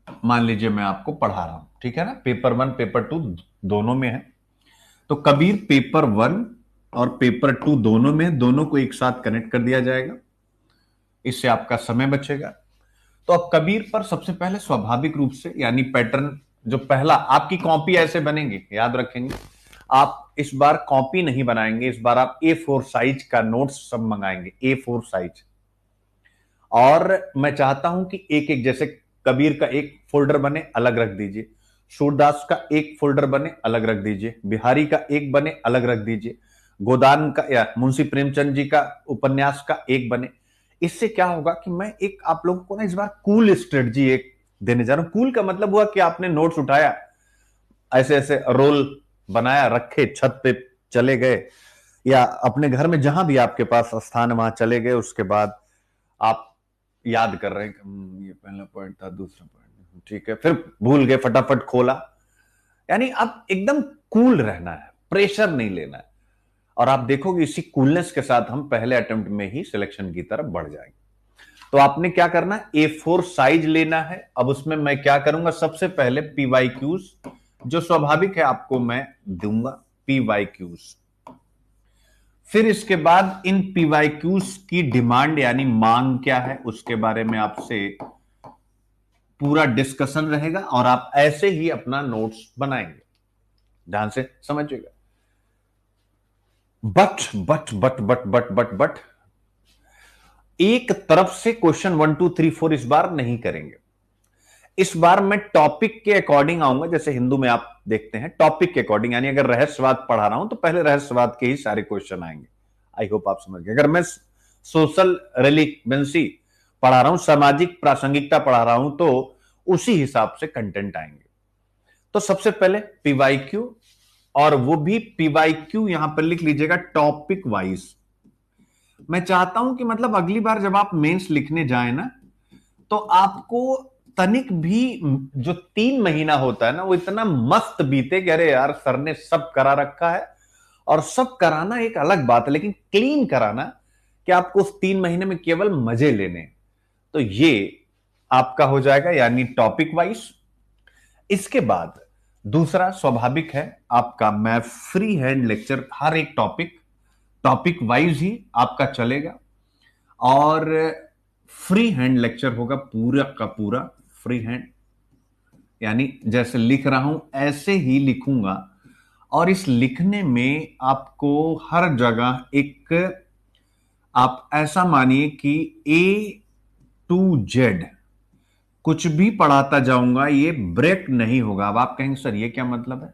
A: मान लीजिए मैं आपको पढ़ा रहा हूं, ठीक है ना? पेपर 1 पेपर 2 दोनों में है। तो कबीर पेपर 1 और पेपर 2 दोनों में, दोनों को एक साथ कनेक्ट कर दिया जाएगा, इससे आपका समय बचेगा। तो अब कबीर पर सबसे पहले स्वाभाविक रूप से, यानी पैटर्न जो पहला, आपकी कॉपी ऐसे बनेगी, याद रखेंगे। आप इस बार कॉपी नहीं बनाएंगे, इस बार आप A4 साइज का नोट्स सब मंगाएंगे, A4 साइज। और मैं चाहता हूं कि एक एक, जैसे कबीर का एक फोल्डर बने, अलग रख दीजिए, सूरदास का एक फोल्डर बने, अलग रख दीजिए, बिहारी का एक बने, अलग रख दीजिए, गोदान का या मुंशी प्रेमचंद जी का उपन्यास का एक बने। इससे क्या होगा कि मैं एक आप लोगों को ना इस बार कूल स्ट्रेटजी एक देने जा रहा हूं। कूल का मतलब हुआ कि आपने नोट्स उठाया, ऐसे ऐसे रोल बनाया, रखे, छत पे चले गए, या अपने घर में जहां भी आपके पास स्थान वहां चले गए। उसके बाद आप याद कर रहे हैं कि ये पहला पॉइंट था, दूसरा पॉइंट, ठीक है, फिर भूल गए, फटाफट खोला। यानी अब एकदम कूल रहना है, प्रेशर नहीं लेना है। और आप देखोगे इसी कूलनेस के साथ हम पहले अटेम्प्ट में ही सिलेक्शन की तरफ बढ़ जाएंगे। तो आपने क्या करना है, A4 साइज लेना है। अब उसमें मैं क्या करूंगा, सबसे पहले PYQs, जो स्वाभाविक है आपको मैं दूंगा, PYQs। फिर इसके बाद इन PYQs की डिमांड यानी मांग क्या है, उसके बारे में आपसे पूरा डिस्कशन रहेगा, और आप ऐसे ही अपना नोट्स बनाएंगे। ध्यान से समझिएगा। बट एक तरफ से क्वेश्चन 1 2 3 4 इस बार नहीं करेंगे। इस बार मैं टॉपिक के अकॉर्डिंग आऊंगा। जैसे हिंदू में आप देखते हैं टॉपिक के अकॉर्डिंग, यानी अगर रहस्यवाद पढ़ा रहा हूं तो पहले रहस्यवाद के ही सारे क्वेश्चन आएंगे। आई होप आप समझ गए। अगर मैं सोशल रेलिवेंसी पढ़ा रहा हूं, सामाजिक प्रासंगिकता पढ़ा रहा हूं, तो उसी हिसाब से कंटेंट आएंगे। तो सबसे पहले PYQ, और वो भी PYQ यहां पर लिख लीजिएगा टॉपिक वाइज। मैं चाहता हूं कि मतलब अगली बार जब आप मेंस लिखने जाए ना, तो आपको तनिक भी जो 3 महीना होता है ना, वो इतना मस्त बीते कि अरे यार सर ने सब करा रखा है। और सब कराना एक अलग बात है, लेकिन क्लीन कराना कि आपको उस 3 महीने में केवल मजे लेने। तो ये आपका हो जाएगा, यानी टॉपिक वाइज। इसके बाद दूसरा स्वाभाविक है आपका, मैं फ्री हैंड लेक्चर, हर एक टॉपिक टॉपिक वाइज ही आपका चलेगा, और फ्री हैंड लेक्चर होगा, पूरा का पूरा फ्री हैंड। यानी जैसे लिख रहा हूं ऐसे ही लिखूंगा, और इस लिखने में आपको हर जगह एक, आप ऐसा मानिए कि A to Z कुछ भी पढ़ाता जाऊंगा, ये ब्रेक नहीं होगा। अब आप कहेंगे सर ये क्या मतलब है,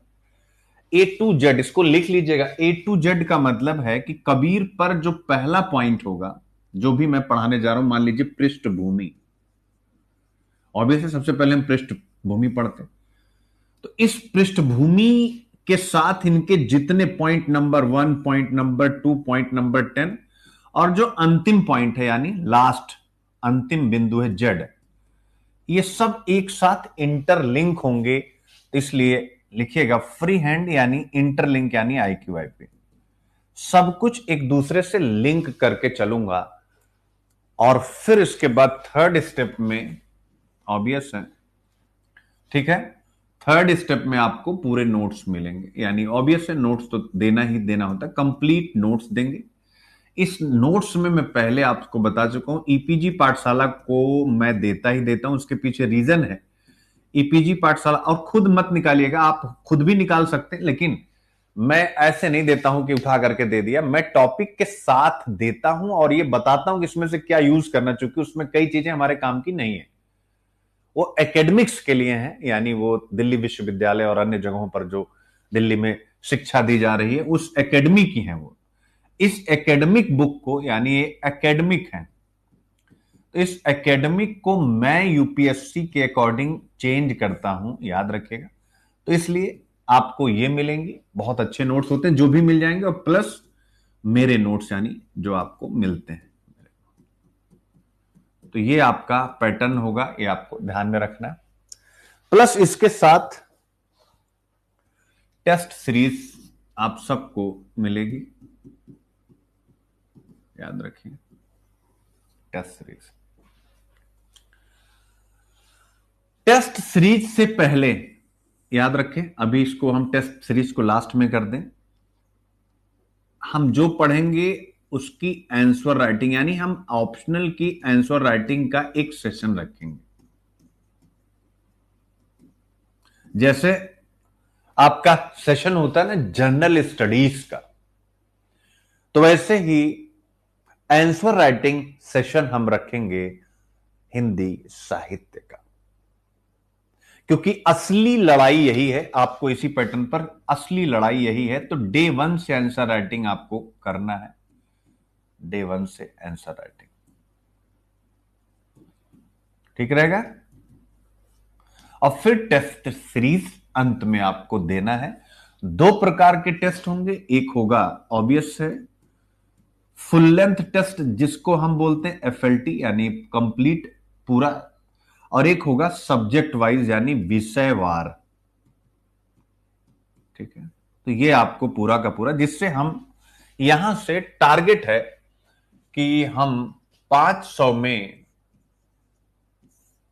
A: A to Z, इसको लिख लीजिएगा। A to Z का मतलब है कि कबीर पर जो पहला पॉइंट होगा, जो भी मैं पढ़ाने जा रहा हूं, मान लीजिए पृष्ठभूमि, ऑब्वियसली सबसे पहले हम पृष्ठभूमि पढ़ते हैं। तो इस पृष्ठभूमि के साथ इनके जितने point number 1, point number 2, point number 10, और जो अंतिम पॉइंट है यानी लास्ट अंतिम बिंदु है Z, ये सब एक साथ इंटरलिंक होंगे। इसलिए लिखिएगा फ्री हैंड यानी इंटरलिंक, यानी IQIP, सब कुछ एक दूसरे से लिंक करके चलूंगा। और फिर इसके बाद थर्ड स्टेप में, ऑब्वियस है, ठीक है, थर्ड स्टेप में आपको पूरे नोट्स मिलेंगे। यानी ऑब्वियस है, नोट्स तो देना ही देना होता है, कंप्लीट नोट्स देंगे। इस नोट्स में मैं पहले आपको बता चुका हूं, EPG पाठशाला को मैं देता ही देता हूं। उसके पीछे रीजन है, EPG पाठशाला, और खुद मत निकालिएगा, आप खुद भी निकाल सकते हैं, लेकिन मैं ऐसे नहीं देता हूं कि उठा करके दे दिया। मैं टॉपिक के साथ देता हूं और ये बताता हूं कि इसमें से क्या यूज करना, चूंकि उसमें कई चीजें हमारे काम की नहीं है, वो एकेडमिक्स के लिए हैं। यानी वो दिल्ली विश्वविद्यालय और अन्य जगहों पर जो दिल्ली में शिक्षा दी जा रही है, उस एकेडमी की है वो। इस एकेडमिक बुक को, यानी ये एकेडमिक है, तो इस एकेडमिक को मैं यूपीएससी के अकॉर्डिंग चेंज करता हूं, याद रखिएगा। तो इसलिए आपको ये मिलेंगे, बहुत अच्छे नोट्स होते हैं जो भी मिल जाएंगे, और प्लस मेरे नोट्स यानी जो आपको मिलते हैं। तो ये आपका पैटर्न होगा, ये आपको ध्यान में रखना है। प्लस इसके साथ टेस्ट सीरीज आप सबको मिलेगी, याद रखिए, टेस्ट सीरीज। टेस्ट सीरीज से पहले याद रखें, अभी इसको हम टेस्ट सीरीज को लास्ट में कर दें, हम जो पढ़ेंगे उसकी आंसर राइटिंग, यानी हम ऑप्शनल की आंसर राइटिंग का एक सेशन रखेंगे। जैसे आपका सेशन होता है ना जनरल स्टडीज का, तो वैसे ही आंसर राइटिंग सेशन हम रखेंगे हिंदी साहित्य का, क्योंकि असली लड़ाई यही है। आपको इसी पैटर्न पर असली लड़ाई यही है, तो डे 1 से आंसर राइटिंग आपको करना है, डे 1 से आंसर राइटिंग, ठीक रहेगा। और फिर टेस्ट सीरीज अंत में आपको देना है। दो प्रकार के टेस्ट होंगे, एक होगा ऑब्वियस है फुल लेंथ टेस्ट जिसको हम बोलते हैं एफएलटी यानी कंप्लीट पूरा, और एक होगा सब्जेक्ट वाइज यानी विषयवार, ठीक है। तो ये आपको पूरा का पूरा, जिससे हम यहां से टारगेट है कि हम 500 में,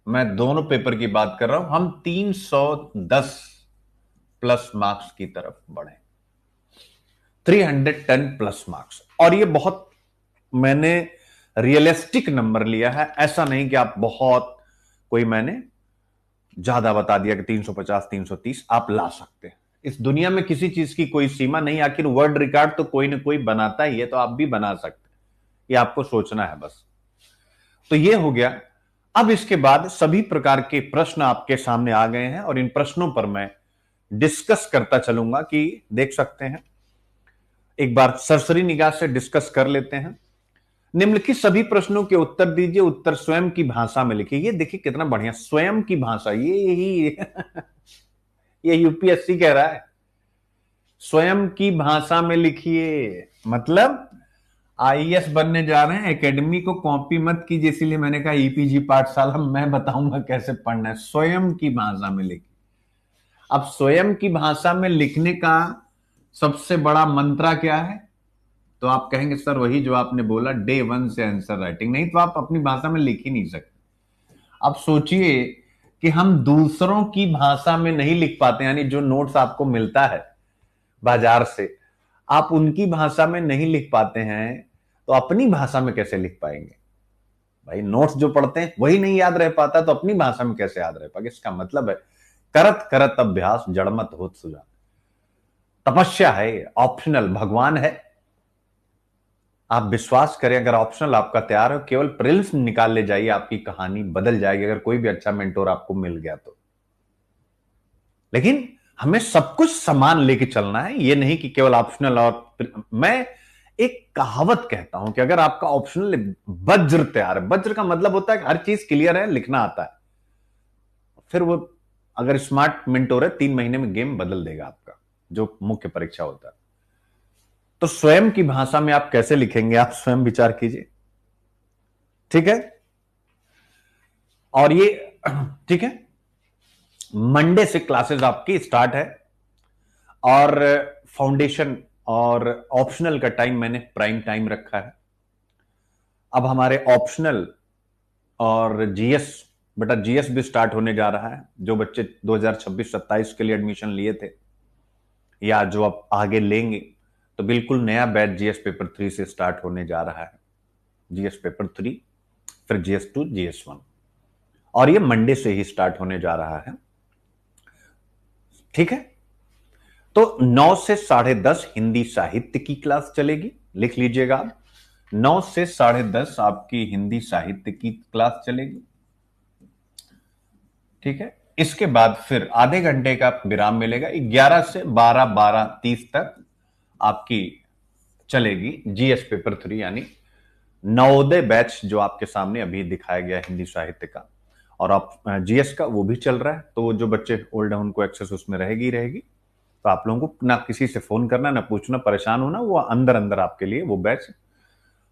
A: मैं दोनों पेपर की बात कर रहा हूं, हम 310 प्लस मार्क्स की तरफ बढ़े, 310 प्लस मार्क्स। और ये बहुत मैंने रियलिस्टिक नंबर लिया है, ऐसा नहीं कि आप बहुत कोई मैंने ज्यादा बता दिया कि 350 330 आप ला सकते हैं। इस दुनिया में किसी चीज की कोई सीमा नहीं, आखिर वर्ल्ड रिकॉर्ड तो कोई ना कोई बनाता ही है, तो आप भी बना सकते हैं, ये आपको सोचना है बस। तो ये हो गया। अब इसके बाद सभी प्रकार के प्रश्न आपके सामने आ गए हैं और इन प्रश्नों पर मैं डिस्कस करता चलूंगा, कि देख सकते हैं एक बार सरसरी निगाह से डिस्कस कर लेते हैं। निम्नलिखित सभी प्रश्नों के उत्तर दीजिए, उत्तर स्वयं की भाषा में लिखिए। ये देखिए कितना बढ़िया, स्वयं की भाषा, ये यही ये यूपीएससी कह रहा है स्वयं की भाषा में लिखिए, मतलब आईएएस बनने जा रहे हैं, एकेडमी को कॉपी मत कीजिए। इसीलिए मैंने कहा ईपीजी पाठशाला मैं बताऊंगा कैसे पढ़ना है, स्वयं की भाषा में लिखिए। अब स्वयं की भाषा में लिखने का सबसे बड़ा मंत्रा क्या है, तो आप कहेंगे सर वही जो आपने बोला डे 1 से आंसर राइटिंग, नहीं तो आप अपनी भाषा में लिख ही नहीं सकते। अब सोचिए कि हम दूसरों की भाषा में नहीं लिख पाते, यानी जो नोट्स आपको मिलता है बाजार से, आप उनकी भाषा में नहीं लिख पाते हैं, तो अपनी भाषा में कैसे लिख पाएंगे भाई। नोट्स जो पढ़ते हैं वही नहीं याद रह पाता, तो अपनी भाषा में कैसे याद रह पाएगा। इसका मतलब है करत करत अभ्यास जड़मत होत सुजान, तपस्या है, ऑप्शनल भगवान है। आप विश्वास करें, अगर ऑप्शनल आपका तैयार हो, केवल प्रिलिम्स निकाल ले जाइए, आपकी कहानी बदल जाएगी, अगर कोई भी अच्छा मेंटोर आपको मिल गया तो। लेकिन हमें सब कुछ समान लेके चलना है, ये नहीं कि केवल ऑप्शनल। और मैं एक कहावत कहता हूं कि अगर आपका ऑप्शनल वज्र तैयार है, वज्र का मतलब होता है कि हर चीज क्लियर है, लिखना आता है, फिर वो अगर स्मार्ट मेंटोर है 3 महीने में गेम बदल देगा आपका, जो मुख्य परीक्षा होता है। तो स्वयं की भाषा में आप कैसे लिखेंगे, आप स्वयं विचार कीजिए, ठीक है। और ये ठीक है, मंडे से क्लासेस आपकी स्टार्ट है, और फाउंडेशन और ऑप्शनल का टाइम मैंने प्राइम टाइम रखा है। अब हमारे ऑप्शनल और जीएस, बेटा जीएस भी स्टार्ट होने जा रहा है। जो बच्चे 2026-27 के लिए एडमिशन लिए थे या जो अब आगे लेंगे, तो बिल्कुल नया बैच जीएस पेपर 3 से स्टार्ट होने जा रहा है। जीएस पेपर 3, फिर जीएस 2, जीएस 1, और ये मंडे से ही स्टार्ट होने जा रहा है, ठीक है। तो 9 से 10:30 हिंदी साहित्य की क्लास चलेगी, लिख लीजिएगा आप, 9 से 10:30 आपकी हिंदी साहित्य की क्लास चलेगी, ठीक है। इसके बाद फिर आधे घंटे का विराम मिलेगा, 11 से 12:30 तक आपकी चलेगी जीएस पेपर 3 यानी नवोदय बैच, जो आपके सामने अभी दिखाया गया हिंदी साहित्य का, और आप जीएस का वो भी चल रहा है। तो जो बच्चे ओल्ड है उनको एक्सेस उसमें रहेगी रहेगी। तो आप लोगों को ना किसी से फोन करना, ना पूछना, परेशान होना, वो अंदर अंदर आपके लिए वो बैच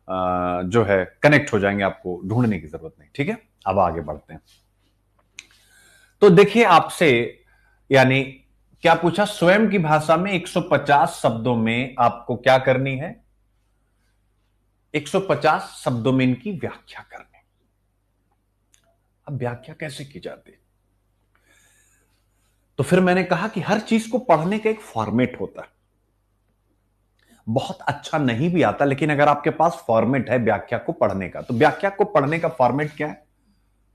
A: जो है कनेक्ट हो जाएंगे, आपको ढूंढने की जरूरत नहीं, ठीक है। अब आगे बढ़ते हैं। तो देखिए आपसे, यानी क्या पूछा, स्वयं की भाषा में 150 शब्दों में आपको क्या करनी है, 150 शब्दों में इनकी व्याख्या करनी। अब व्याख्या कैसे की जाती है, तो फिर मैंने कहा कि हर चीज को पढ़ने का एक फॉर्मेट होता है। बहुत अच्छा नहीं भी आता, लेकिन अगर आपके पास फॉर्मेट है व्याख्या को पढ़ने का, तो व्याख्या को पढ़ने का फॉर्मेट क्या है,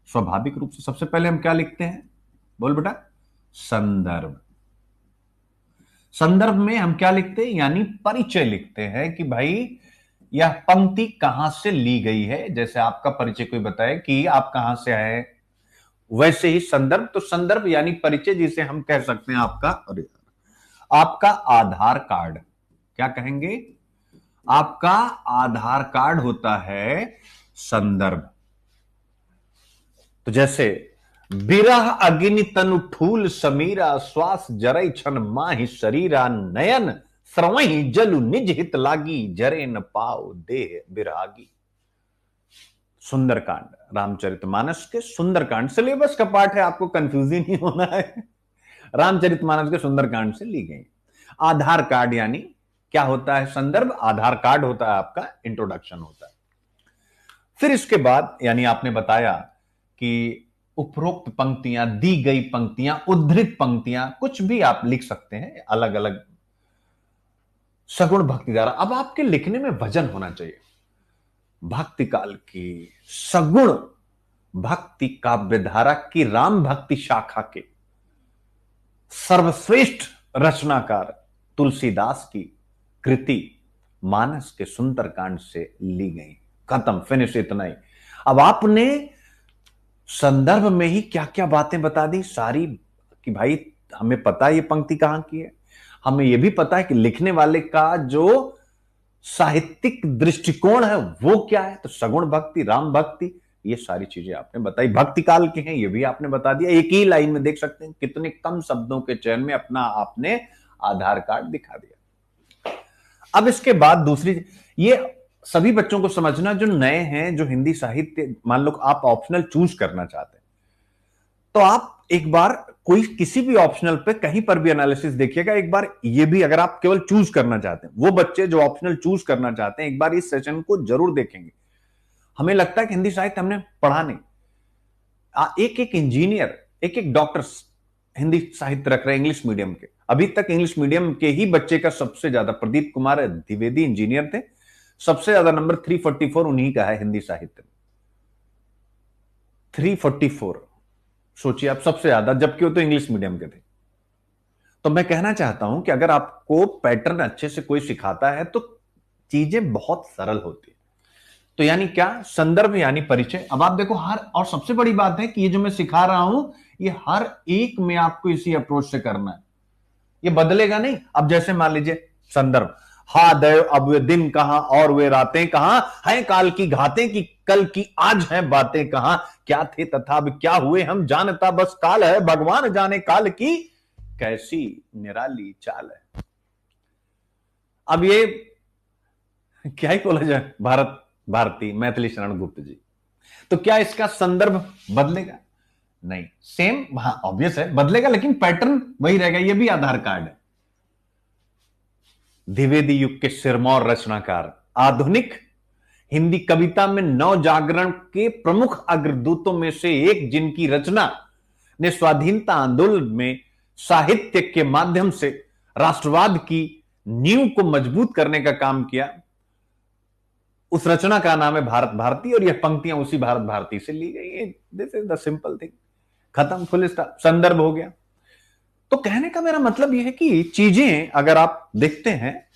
A: स्वाभाविक रूप से सबसे पहले हम क्या लिखते हैं, बोल बेटा, संदर्भ। संदर्भ में हम क्या लिखते हैं, यानी परिचय लिखते हैं कि भाई यह पंक्ति कहां से ली गई है। जैसे आपका परिचय कोई बताए कि आप कहां से आए, वैसे ही संदर्भ, तो संदर्भ यानी परिचय, जिसे हम कह सकते हैं आपका, अरे आपका आधार कार्ड। क्या कहेंगे? आपका आधार कार्ड होता है संदर्भ। तो जैसे बिरह अग्नि तनु ठूल समीरा, श्वास जरई छन माहि शरीरा, नयन श्रवहि जलु निज हित लागी, जरे न पाओ देह बिरागी। सुंदरकांड, रामचरितमानस के सुंदरकांड, सिलेबस का पाठ है, आपको कंफ्यूज ही नहीं होना है। रामचरितमानस के सुंदरकांड से ली गई। आधार कार्ड यानी क्या होता है? संदर्भ। आधार कार्ड होता है आपका इंट्रोडक्शन होता है। फिर इसके बाद यानी आपने बताया कि उपरोक्त पंक्तियां, दी गई पंक्तियां, उद्धृत पंक्तियां, कुछ भी आप लिख सकते हैं अलग अलग सगुण भक्ति धारा। अब आपके लिखने में वजन होना चाहिए। भक्ति काल की सगुण भक्ति काव्य धारा की राम भक्ति शाखा के सर्वश्रेष्ठ रचनाकार तुलसीदास की कृति मानस के सुंदरकांड से ली गई। खत्म, फिनिश, इतना ही। अब आपने संदर्भ में ही क्या क्या बातें बता दी सारी, कि भाई हमें पता है ये पंक्ति कहां की है, हमें यह भी पता है कि लिखने वाले का जो साहित्यिक दृष्टिकोण है वो क्या है, तो सगुण भक्ति, राम भक्ति, ये सारी चीजें आपने बताई। भक्ति काल के हैं ये भी आपने बता दिया। एक ही लाइन में देख सकते हैं कितने कम शब्दों के चयन में अपना आपने आधार कार्ड दिखा दिया। अब इसके बाद दूसरी, ये सभी बच्चों को समझना जो नए हैं, जो हिंदी साहित्य, मान लो आप ऑप्शनल चूज करना चाहते हैं, तो आप एक बार कोई किसी भी ऑप्शनल पे कहीं पर भी एनालिसिस देखिएगा। एक बार ये भी, अगर आप केवल चूज करना चाहते हैं, वो बच्चे जो ऑप्शनल चूज करना चाहते हैं, एक बार इस सेशन को जरूर देखेंगे। हमें लगता है कि हिंदी साहित्य हमने पढ़ा नहीं। एक एक इंजीनियर, एक एक डॉक्टर हिंदी साहित्य रख रहे हैं इंग्लिश मीडियम के। अभी तक इंग्लिश मीडियम के ही बच्चे का सबसे ज्यादा, प्रदीप कुमार द्विवेदी इंजीनियर थे, सबसे ज्यादा नंबर 344 उन्हीं का है हिंदी साहित्य में। 344, सोचिए आप, सबसे ज्यादा, जबकि वो तो इंग्लिश मीडियम के थे। तो मैं कहना चाहता हूं कि अगर आपको पैटर्न अच्छे से कोई सिखाता है तो चीजें बहुत सरल होती है। तो यानी क्या? संदर्भ यानी परिचय। अब आप देखो, हर, और सबसे बड़ी बात है कि ये जो मैं सिखा रहा हूं, ये हर एक में आपको इसी अप्रोच से करना है, ये बदलेगा नहीं। अब जैसे मान लीजिए संदर्भ, हा दैव अब वे दिन कहां और वे रातें कहां, हैं काल की घातें की कल की आज हैं बातें कहां, क्या थे तथा अब क्या हुए हम जानता बस काल है, भगवान जाने काल की कैसी निराली चाल है। अब ये क्या ही बोला जाए, भारत भारती मैथिली शरण गुप्त जी, तो क्या इसका संदर्भ बदलेगा? नहीं, सेम, हाँ ऑब्वियस है बदलेगा, लेकिन पैटर्न वही रहेगा। ये भी आधार कार्ड है। द्विवेदी युग के सिरमौर रचनाकार, आधुनिक हिंदी कविता में नव जागरण के प्रमुख अग्रदूतों में से एक, जिनकी रचना ने स्वाधीनता आंदोलन में साहित्य के माध्यम से राष्ट्रवाद की नींव को मजबूत करने का काम किया, उस रचना का नाम है भारत भारती, और यह पंक्तियां उसी भारत भारती से ली गई है। This is the simple thing. खत्म, फुल स्टॉप, संदर्भ हो गया। तो कहने का मेरा मतलब यह है कि चीजें अगर आप देखते हैं,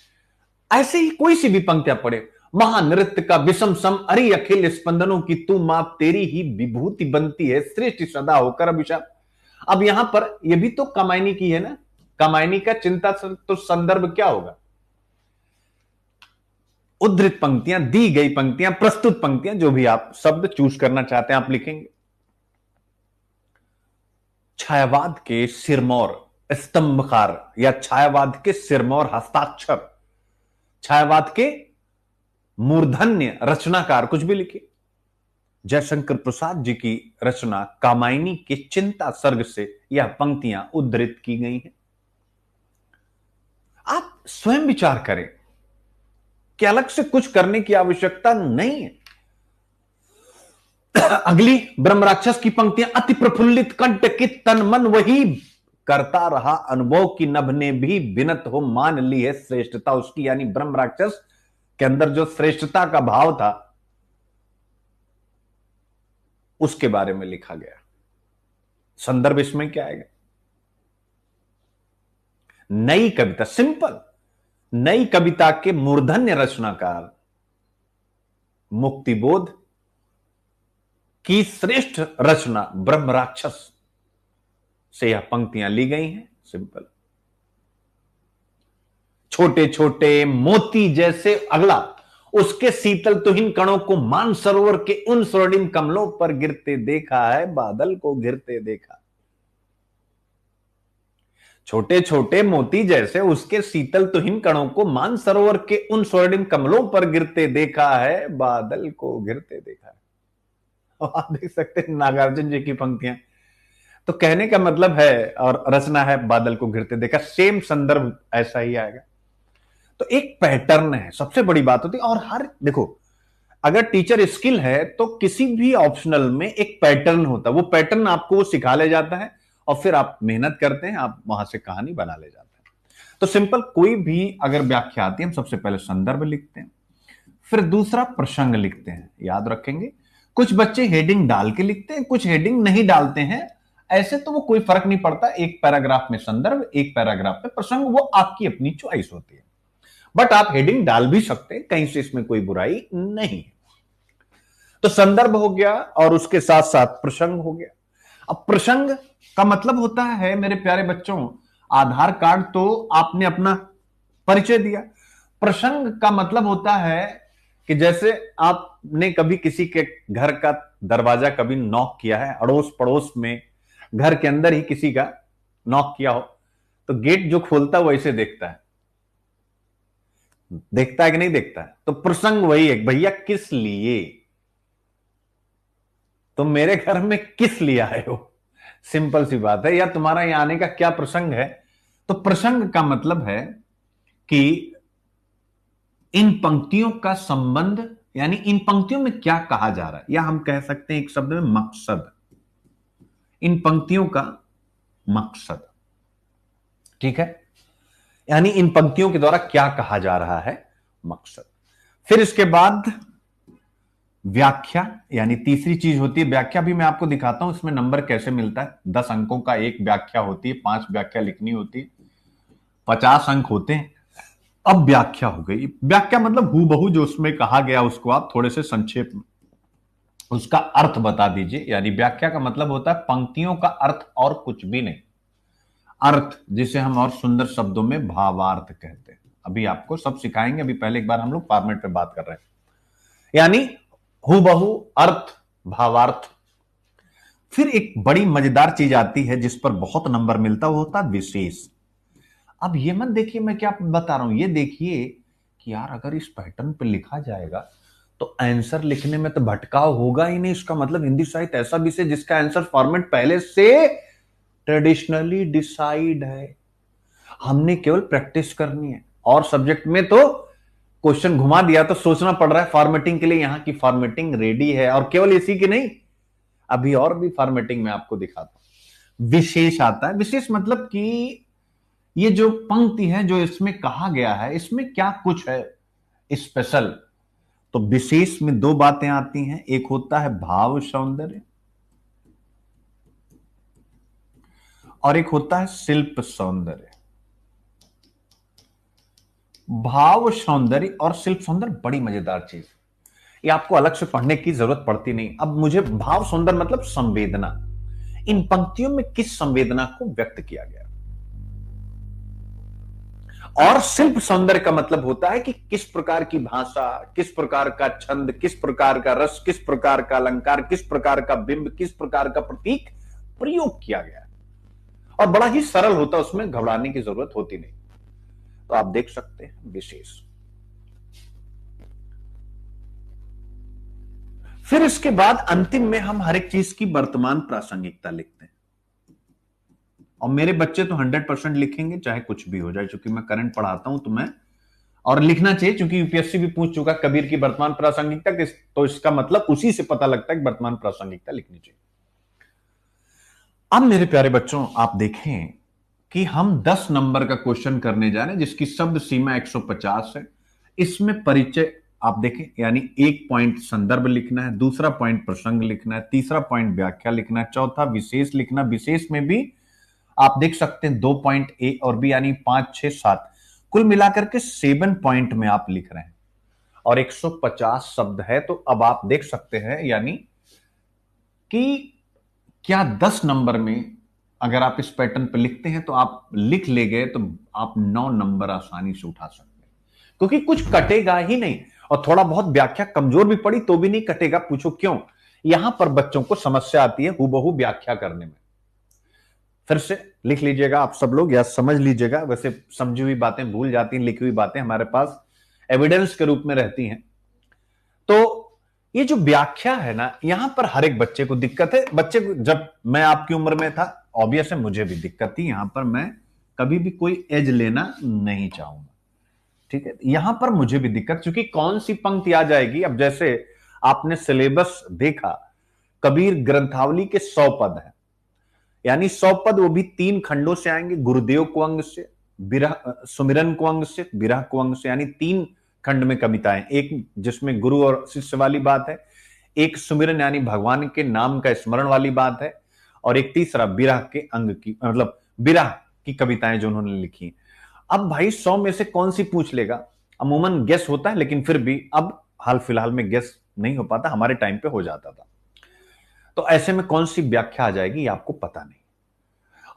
A: ऐसे ही कोई सी भी पंक्तियां पढ़े, महानृत्य का विषम सम अरि अखिल स्पंदनों की तू माप, तेरी ही विभूति बनती है सृष्टि सदा होकर अभिशाप। अब यहां पर यह भी तो कामायनी की है ना, कामायनी का चिंता, तो संदर्भ क्या होगा? उद्धृत पंक्तियां, दी गई पंक्तियां, प्रस्तुत पंक्तियां, जो भी आप शब्द चूज करना चाहते हैं आप लिखेंगे। छायावाद के सिरमौर स्तंभकार या छायावाद के सिरमौर हस्ताक्षर, छायावाद के मूर्धन्य रचनाकार, कुछ भी लिखिए। जयशंकर प्रसाद जी की रचना कामायनी के चिंता सर्ग से यह पंक्तियां उद्धृत की गई हैं। आप स्वयं विचार करें कि अलग से कुछ करने की आवश्यकता नहीं है। अगली ब्रह्म राक्षस की पंक्तियां, अति प्रफुल्लित कंठ की तन मन वही करता रहा अनुभव की नभ ने भी बिनत हो मान ली है श्रेष्ठता उसकी। यानी ब्रह्म राक्षस के अंदर जो श्रेष्ठता का भाव था उसके बारे में लिखा गया। संदर्भ इसमें क्या आएगा? नई कविता, सिंपल, नई कविता के मूर्धन्य रचनाकार मुक्तिबोध की श्रेष्ठ रचना ब्रह्म राक्षस से यह पंक्तियां ली गई हैं। सिंपल। छोटे छोटे मोती जैसे, अगला, उसके शीतल तुहिन कणों को मान सरोवर के उन स्वर्णिम कमलों पर गिरते देखा है, बादल को घिरते देखा। छोटे छोटे मोती जैसे उसके शीतल तुहिन कणों को मान सरोवर के उन स्वर्णिम कमलों पर गिरते देखा है, बादल को घिरते देखा है। आप देख सकते हैं नागार्जुन जी की पंक्तियां। तो कहने का मतलब है, और रचना है बादल को घिरते देखा, सेम संदर्भ ऐसा ही आएगा। तो एक पैटर्न है, सबसे बड़ी बात होती है। और हर, देखो, अगर टीचर स्किल है तो किसी भी ऑप्शनल में एक पैटर्न होता है, वो पैटर्न आपको वो सिखा ले जाता है और फिर आप मेहनत करते हैं, आप वहां से कहानी बना ले जाते हैं। तो सिंपल, कोई भी अगर व्याख्या आती है, हम सबसे पहले संदर्भ लिखते हैं, फिर दूसरा प्रसंग लिखते हैं। याद रखेंगे, कुछ बच्चे हेडिंग डाल के लिखते हैं, कुछ हेडिंग नहीं डालते हैं। ऐसे तो वो कोई फर्क नहीं पड़ता, एक पैराग्राफ में संदर्भ, एक पैराग्राफ में प्रसंग, वो आपकी अपनी चॉइस होती है। बट आप हेडिंग डाल भी सकते हैं, कहीं से इसमें कोई बुराई नहीं है। तो संदर्भ हो गया और उसके साथ साथ प्रसंग हो गया। अब प्रसंग का मतलब होता है, मेरे प्यारे बच्चों, आधार कार्ड तो आपने अपना परिचय दिया। प्रसंग का मतलब होता है कि जैसे आपने कभी किसी के घर का दरवाजा कभी नॉक किया है, अड़ोस पड़ोस में, घर के अंदर ही किसी का नॉक किया हो, तो गेट जो खोलता है वैसे देखता है, देखता है कि नहीं देखता है। तो प्रसंग वही है, भैया किस लिए तुम मेरे घर में किस लिए आए हो, सिंपल सी बात है। या तुम्हारा यहां आने का क्या प्रसंग है। तो प्रसंग का मतलब है कि इन पंक्तियों का संबंध, यानी इन पंक्तियों में क्या कहा जा रहा है, या हम कह सकते हैं एक शब्द में मकसद, इन पंक्तियों का मकसद। ठीक है, यानी इन पंक्तियों के द्वारा क्या कहा जा रहा है, मकसद। फिर इसके बाद व्याख्या, यानी तीसरी चीज होती है व्याख्या। भी मैं आपको दिखाता हूं इसमें नंबर कैसे मिलता है। 10 अंकों का एक व्याख्या होती है, 5 व्याख्या लिखनी होती है, 50 अंक होते हैं। अब व्याख्या हो गई। व्याख्या मतलब हूबहू जो उसमें कहा गया उसको आप थोड़े से संक्षेप में उसका अर्थ बता दीजिए। यानी व्याख्या का मतलब होता है पंक्तियों का अर्थ और कुछ भी नहीं। अर्थ, जिसे हम और सुंदर शब्दों में भावार्थ कहते हैं। अभी आपको सब सिखाएंगे, अभी पहले एक बार हम लोग फॉर्मेट पे बात कर रहे हैं। यानी हूबहू अर्थ, भावार्थ। फिर एक बड़ी मजेदार चीज आती है जिस पर बहुत नंबर मिलता है, वो होता है विशेष। अब ये मत देखिए मैं क्या बता रहा हूं, ये देखिए कि यार अगर इस पैटर्न पे लिखा जाएगा तो आंसर लिखने में तो भटकाव होगा ही नहीं। इसका मतलब हिंदी साहित्य ऐसा विषय जिसका आंसर फॉर्मेट पहले से ट्रेडिशनली डिसाइड है, हमने केवल प्रैक्टिस करनी है। और सब्जेक्ट में तो क्वेश्चन घुमा दिया तो सोचना पड़ रहा है फॉर्मेटिंग के लिए। यहां की फॉर्मेटिंग रेडी है, और केवल इसी की नहीं, अभी और भी फॉर्मेटिंग में आपको दिखाता हूं। विशेष आता है। विशेष मतलब कि ये जो पंक्ति है, जो इसमें कहा गया है, इसमें क्या कुछ है स्पेशल। तो विशेष में 2 बातें आती हैं, एक होता है भाव सौंदर्य और एक होता है शिल्प सौंदर्य। भाव सौंदर्य और शिल्प सौंदर्य बड़ी मजेदार चीज, ये आपको अलग से पढ़ने की जरूरत पड़ती नहीं। अब मुझे भाव सौंदर्य मतलब संवेदना, इन पंक्तियों में किस संवेदना को व्यक्त किया गया। और शिल्प सौंदर्य का मतलब होता है कि किस प्रकार की भाषा, किस प्रकार का छंद, किस प्रकार का रस, किस प्रकार का अलंकार, किस प्रकार का बिंब, किस प्रकार का प्रतीक प्रयोग किया गया। और बड़ा ही सरल होता है, उसमें घबराने की जरूरत होती नहीं। तो आप देख सकते हैं विशेष। फिर इसके बाद अंतिम में हम हर एक चीज की वर्तमान प्रासंगिकता लिखते हैं। और मेरे बच्चे तो 100% लिखेंगे चाहे कुछ भी हो जाए, क्योंकि मैं करंट पढ़ाता हूं तो मैं, और लिखना चाहिए क्योंकि यूपीएससी भी पूछ चुका कबीर की वर्तमान प्रासंगिकता, तो इसका मतलब उसी से पता लगता है कि वर्तमान प्रासंगिकता लिखनी चाहिए। अब मेरे प्यारे बच्चों आप देखें कि हम 10 नंबर का क्वेश्चन करने जा रहे हैं जिसकी शब्द सीमा 150 है। इसमें परिचय आप देखें, यानी 1 पॉइंट संदर्भ लिखना है, दूसरा पॉइंट प्रसंग लिखना है, तीसरा पॉइंट व्याख्या लिखना है, चौथा विशेष लिखना। विशेष में भी आप देख सकते हैं 2 पॉइंट ए और बी यानी 5, 6, 7, कुल मिलाकर के 7 पॉइंट में आप लिख रहे हैं और 150 शब्द है। तो अब आप देख सकते हैं यानी कि क्या 10 नंबर में अगर आप इस पैटर्न पर लिखते हैं तो आप लिख ले गए तो आप 9 नंबर आसानी से उठा सकते हैं, क्योंकि कुछ कटेगा ही नहीं। और थोड़ा बहुत व्याख्या कमजोर भी पड़ी तो भी नहीं कटेगा। पूछो क्यों? यहां पर बच्चों को समस्या आती है हूबहू व्याख्या करने में। फिर से लिख लीजिएगा आप सब लोग या समझ लीजिएगा, वैसे समझी हुई बातें भूल जाती हैं, लिखी हुई बातें हमारे पास एविडेंस के रूप में रहती हैं। तो ये जो व्याख्या है ना, यहां पर हर एक बच्चे को दिक्कत है। बच्चे को, जब मैं आपकी उम्र में था, ऑब्वियस है मुझे भी दिक्कत थी। यहां पर मैं कभी भी कोई एज लेना नहीं चाहूंगा, ठीक है। यहां पर मुझे भी दिक्कत, क्योंकि कौन सी पंक्ति आ जाएगी। अब जैसे आपने सिलेबस देखा, कबीर ग्रंथावली के 100 पद है, यानी 100 पद, वो भी 3 खंडों से आएंगे। गुरुदेव को अंग से, बिरह सुमिरन को अंग से, बिरह को अंग से, यानी 3 खंड में कविताएं। एक जिसमें गुरु और शिष्य वाली बात है, एक सुमिरन यानी भगवान के नाम का स्मरण वाली बात है, और एक तीसरा बिरह के अंग की, मतलब बिरह की कविताएं जो उन्होंने लिखी। अब भाई 100 में से कौन सी पूछ लेगा? अमूमन गेस होता है, लेकिन फिर भी अब हाल फिलहाल में गेस नहीं हो पाता, हमारे टाइम पे हो जाता था। तो ऐसे में कौन सी व्याख्या आ जाएगी आपको पता नहीं।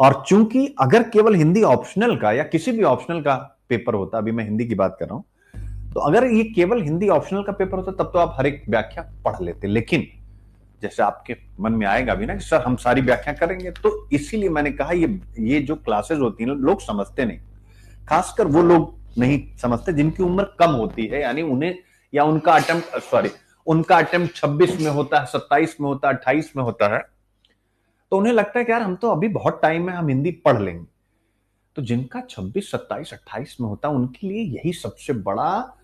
A: और चूंकि अगर केवल हिंदी ऑप्शनल का या किसी भी ऑप्शनल का पेपर होता, अभी मैं हिंदी की बात कर रहा हूं, तो अगर ये केवल हिंदी ऑप्शनल का पेपर होता तब तो आप हर एक व्याख्या पढ़ लेते। लेकिन जैसे आपके मन में आएगा भी ना कि सर हम सारी व्याख्या करेंगे, तो इसीलिए मैंने कहा ये जो क्लासेस होती हैं लोग समझते नहीं, खासकर वो लोग नहीं समझते जिनकी उम्र कम होती है, यानी उन्हें या उनका अटेम्प्ट 26 में होता है, 27 में होता है, 28 में होता है, तो उन्हें लगता है कि यार हम तो अभी बहुत टाइम है, हम हिंदी पढ़ लेंगे। तो जिनका 26, 27, 28 में होता है उनके लिए यही सबसे बड़ा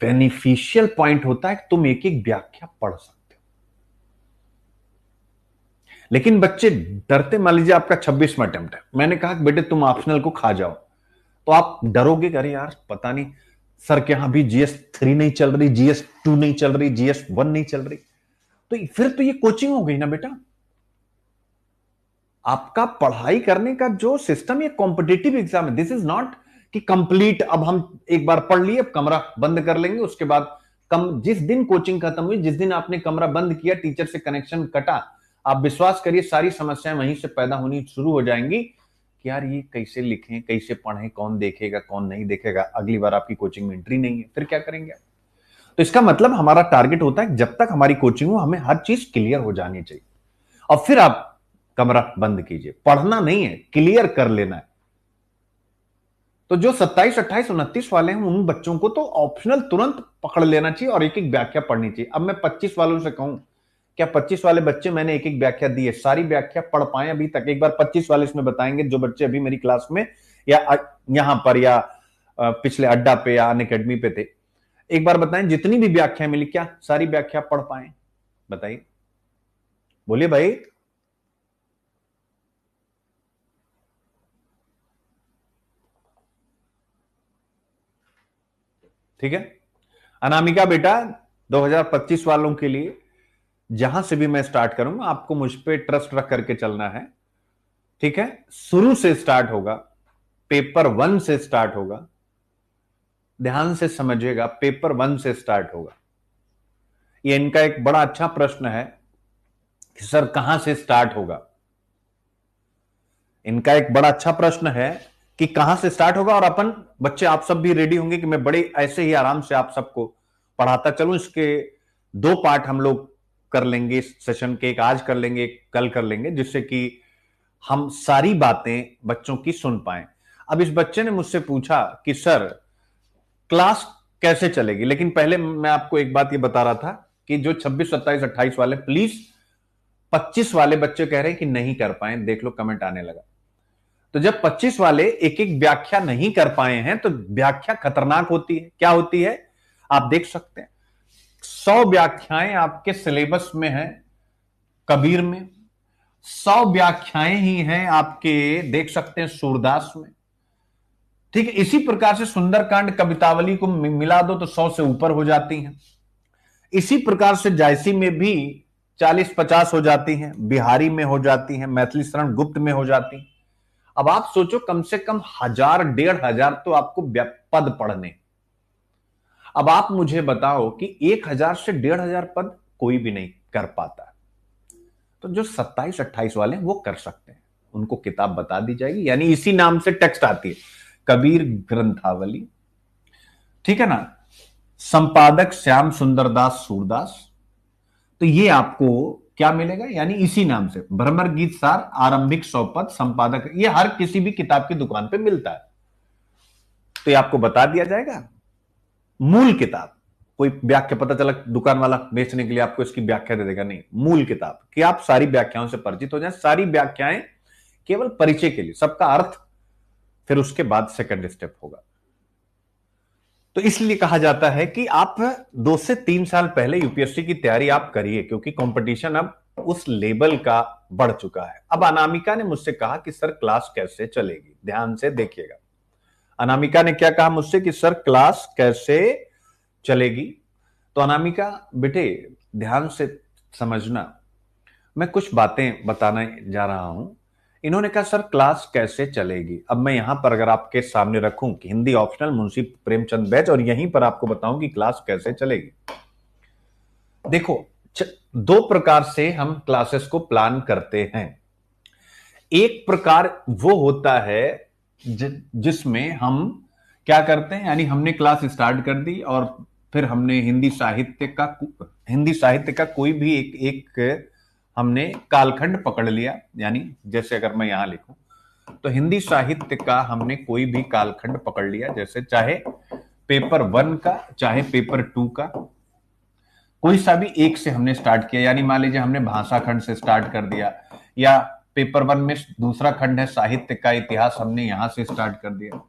A: बेनिफिशियल पॉइंट होता है कि तुम एक एक व्याख्या पढ़ सकते हो। लेकिन बच्चे डरते, मान लीजिए आपका 26 में अटेम्प्ट है, मैंने कहा बेटे तुम ऑप्शनल को खा जाओ, तो आप डरोगे, अरे यार पता नहीं सर के यहां भी GS3 नहीं चल रही, GS2 नहीं चल रही, GS1 नहीं चल रही, तो फिर तो ये कोचिंग हो गई ना बेटा। आपका पढ़ाई करने का जो सिस्टम, ये कॉम्पिटिटिव एग्जाम है, दिस इज नॉट कि कंप्लीट अब हम एक बार पढ़ लिए अब कमरा बंद कर लेंगे, उसके बाद जिस दिन कोचिंग खत्म हुई, जिस दिन आपने कमरा बंद किया, टीचर से कनेक्शन कटा, आप विश्वास करिए सारी समस्याएं वहीं से पैदा होनी शुरू हो जाएंगी कि यार ये कैसे लिखें, कैसे पढ़ें, कौन देखेगा, कौन नहीं देखेगा। अगली बार आपकी कोचिंग में एंट्री नहीं है, फिर क्या करेंगे? तो इसका मतलब हमारा टारगेट होता है जब तक हमारी कोचिंग हो हमें हर चीज क्लियर हो जानी चाहिए, और फिर आप कमरा बंद कीजिए। पढ़ना नहीं है, क्लियर कर लेना है। तो जो 27, 28, 29 वाले हैं उन बच्चों को तो ऑप्शनल तुरंत पकड़ लेना चाहिए और एक एक व्याख्या पढ़नी चाहिए। अब मैं 25 वालों से कहूं, क्या 25 वाले बच्चे, मैंने एक एक व्याख्या दी है, सारी व्याख्या पढ़ पाए अभी तक? एक बार 25 वाले इसमें बताएंगे जो बच्चे अभी मेरी क्लास में या यहां पर या पिछले अड्डा पे या अन अकेडमी पे थे, एक बार बताएं जितनी भी व्याख्या मिली क्या सारी व्याख्या पढ़ पाए? बताइए, बोलिए भाई। ठीक है, अनामिका बेटा 2025 वालों के लिए जहां से भी मैं स्टार्ट करूंगा आपको मुझ पे ट्रस्ट रख करके चलना है, ठीक है। शुरू से स्टार्ट होगा, पेपर 1 से स्टार्ट होगा, ध्यान से समझिएगा, पेपर 1 से स्टार्ट होगा। ये इनका एक बड़ा अच्छा प्रश्न है कि सर कहां से स्टार्ट होगा। इनका एक बड़ा अच्छा प्रश्न है कि कहां से स्टार्ट होगा, और अपन बच्चे आप सब भी रेडी होंगे कि मैं बड़े ऐसे ही आराम से आप सबको पढ़ाता चलूं। इसके 2 पार्ट हम लोग कर लेंगे इस सेशन के, एक आज कर लेंगे, एक कल कर लेंगे, जिससे कि हम सारी बातें बच्चों की सुन पाए। अब इस बच्चे ने मुझसे पूछा कि सर क्लास कैसे चलेगी, लेकिन पहले मैं आपको एक बात ये बता रहा था कि जो 26, 27, 28 वाले, प्लीज 25 वाले बच्चे कह रहे हैं कि नहीं कर पाए, देख लो कमेंट आने लगा। तो जब 25 वाले एक एक व्याख्या नहीं कर पाए हैं तो व्याख्या खतरनाक होती है। क्या होती है आप देख सकते हैं, 100 व्याख्याएं आपके सिलेबस में है कबीर में, 100 व्याख्याएं ही हैं आपके देख सकते हैं सूरदास में, ठीक है। इसी प्रकार से सुंदरकांड कवितावली को मिला दो तो 100 से ऊपर हो जाती हैं। इसी प्रकार से जायसी में भी 40-50 हो जाती हैं, बिहारी में हो जाती हैं, मैथिली शरण गुप्त में हो जाती हैं। अब आप सोचो, कम से कम 1000 1500 तो आपको पद पढ़ने। अब आप मुझे बताओ कि 1000 से 1500 पद कोई भी नहीं कर पाता। तो जो 27 28 वाले हैं वो कर सकते हैं, उनको किताब बता दी जाएगी, यानी इसी नाम से टेक्स्ट आती है, कबीर ग्रंथावली, ठीक है ना। संपादक श्याम सुंदर दास सूरदास। तो ये आपको क्या मिलेगा, यानी इसी नाम से भ्रमर गीत सार आरंभिक 100 पद संपादक, ये हर किसी भी किताब की दुकान पे मिलता है। तो ये आपको बता दिया जाएगा। मूल किताब, कोई व्याख्या, पता चला दुकान वाला बेचने के लिए आपको इसकी व्याख्या दे देगा, नहीं, मूल किताब कि आप सारी व्याख्याओं से परिचित हो जाएं। सारी व्याख्याएं केवल परिचय के लिए, सबका अर्थ फिर उसके बाद सेकंड स्टेप होगा। तो इसलिए कहा जाता है कि आप 2 से 3 साल पहले यूपीएससी की तैयारी आप करिए, क्योंकि कंपटीशन अब उस लेवल का बढ़ चुका है। अब अनामिका ने मुझसे कहा कि सर क्लास कैसे चलेगी, ध्यान से देखिएगा। अनामिका ने क्या कहा मुझसे कि सर क्लास कैसे चलेगी। तो अनामिका बेटे ध्यान से समझना, मैं कुछ बातें बताने जा रहा हूं। इन्होंने कहा सर क्लास कैसे चलेगी। अब मैं यहां पर अगर आपके सामने रखूं कि हिंदी ऑप्शनल मुंशी प्रेमचंद बैच, और यहीं पर आपको बताऊं कि क्लास कैसे चलेगी। देखो, 2 प्रकार से हम क्लासेस को प्लान करते हैं। एक प्रकार वो होता है जिसमें हम क्या करते हैं, यानी हमने क्लास स्टार्ट कर दी और फिर हमने हिंदी साहित्य का कोई भी एक हमने कालखंड पकड़ लिया। यानी जैसे अगर मैं यहां लिखूं तो हिंदी साहित्य का हमने कोई भी कालखंड पकड़ लिया, जैसे चाहे पेपर 1 का चाहे पेपर 2 का, कोई सा भी एक से हमने स्टार्ट किया। यानी मान लीजिए हमने भाषा खंड से स्टार्ट कर दिया, या पेपर 1 में दूसरा खंड है साहित्य का इतिहास, हमने यहां से स्टार्ट कर दिया,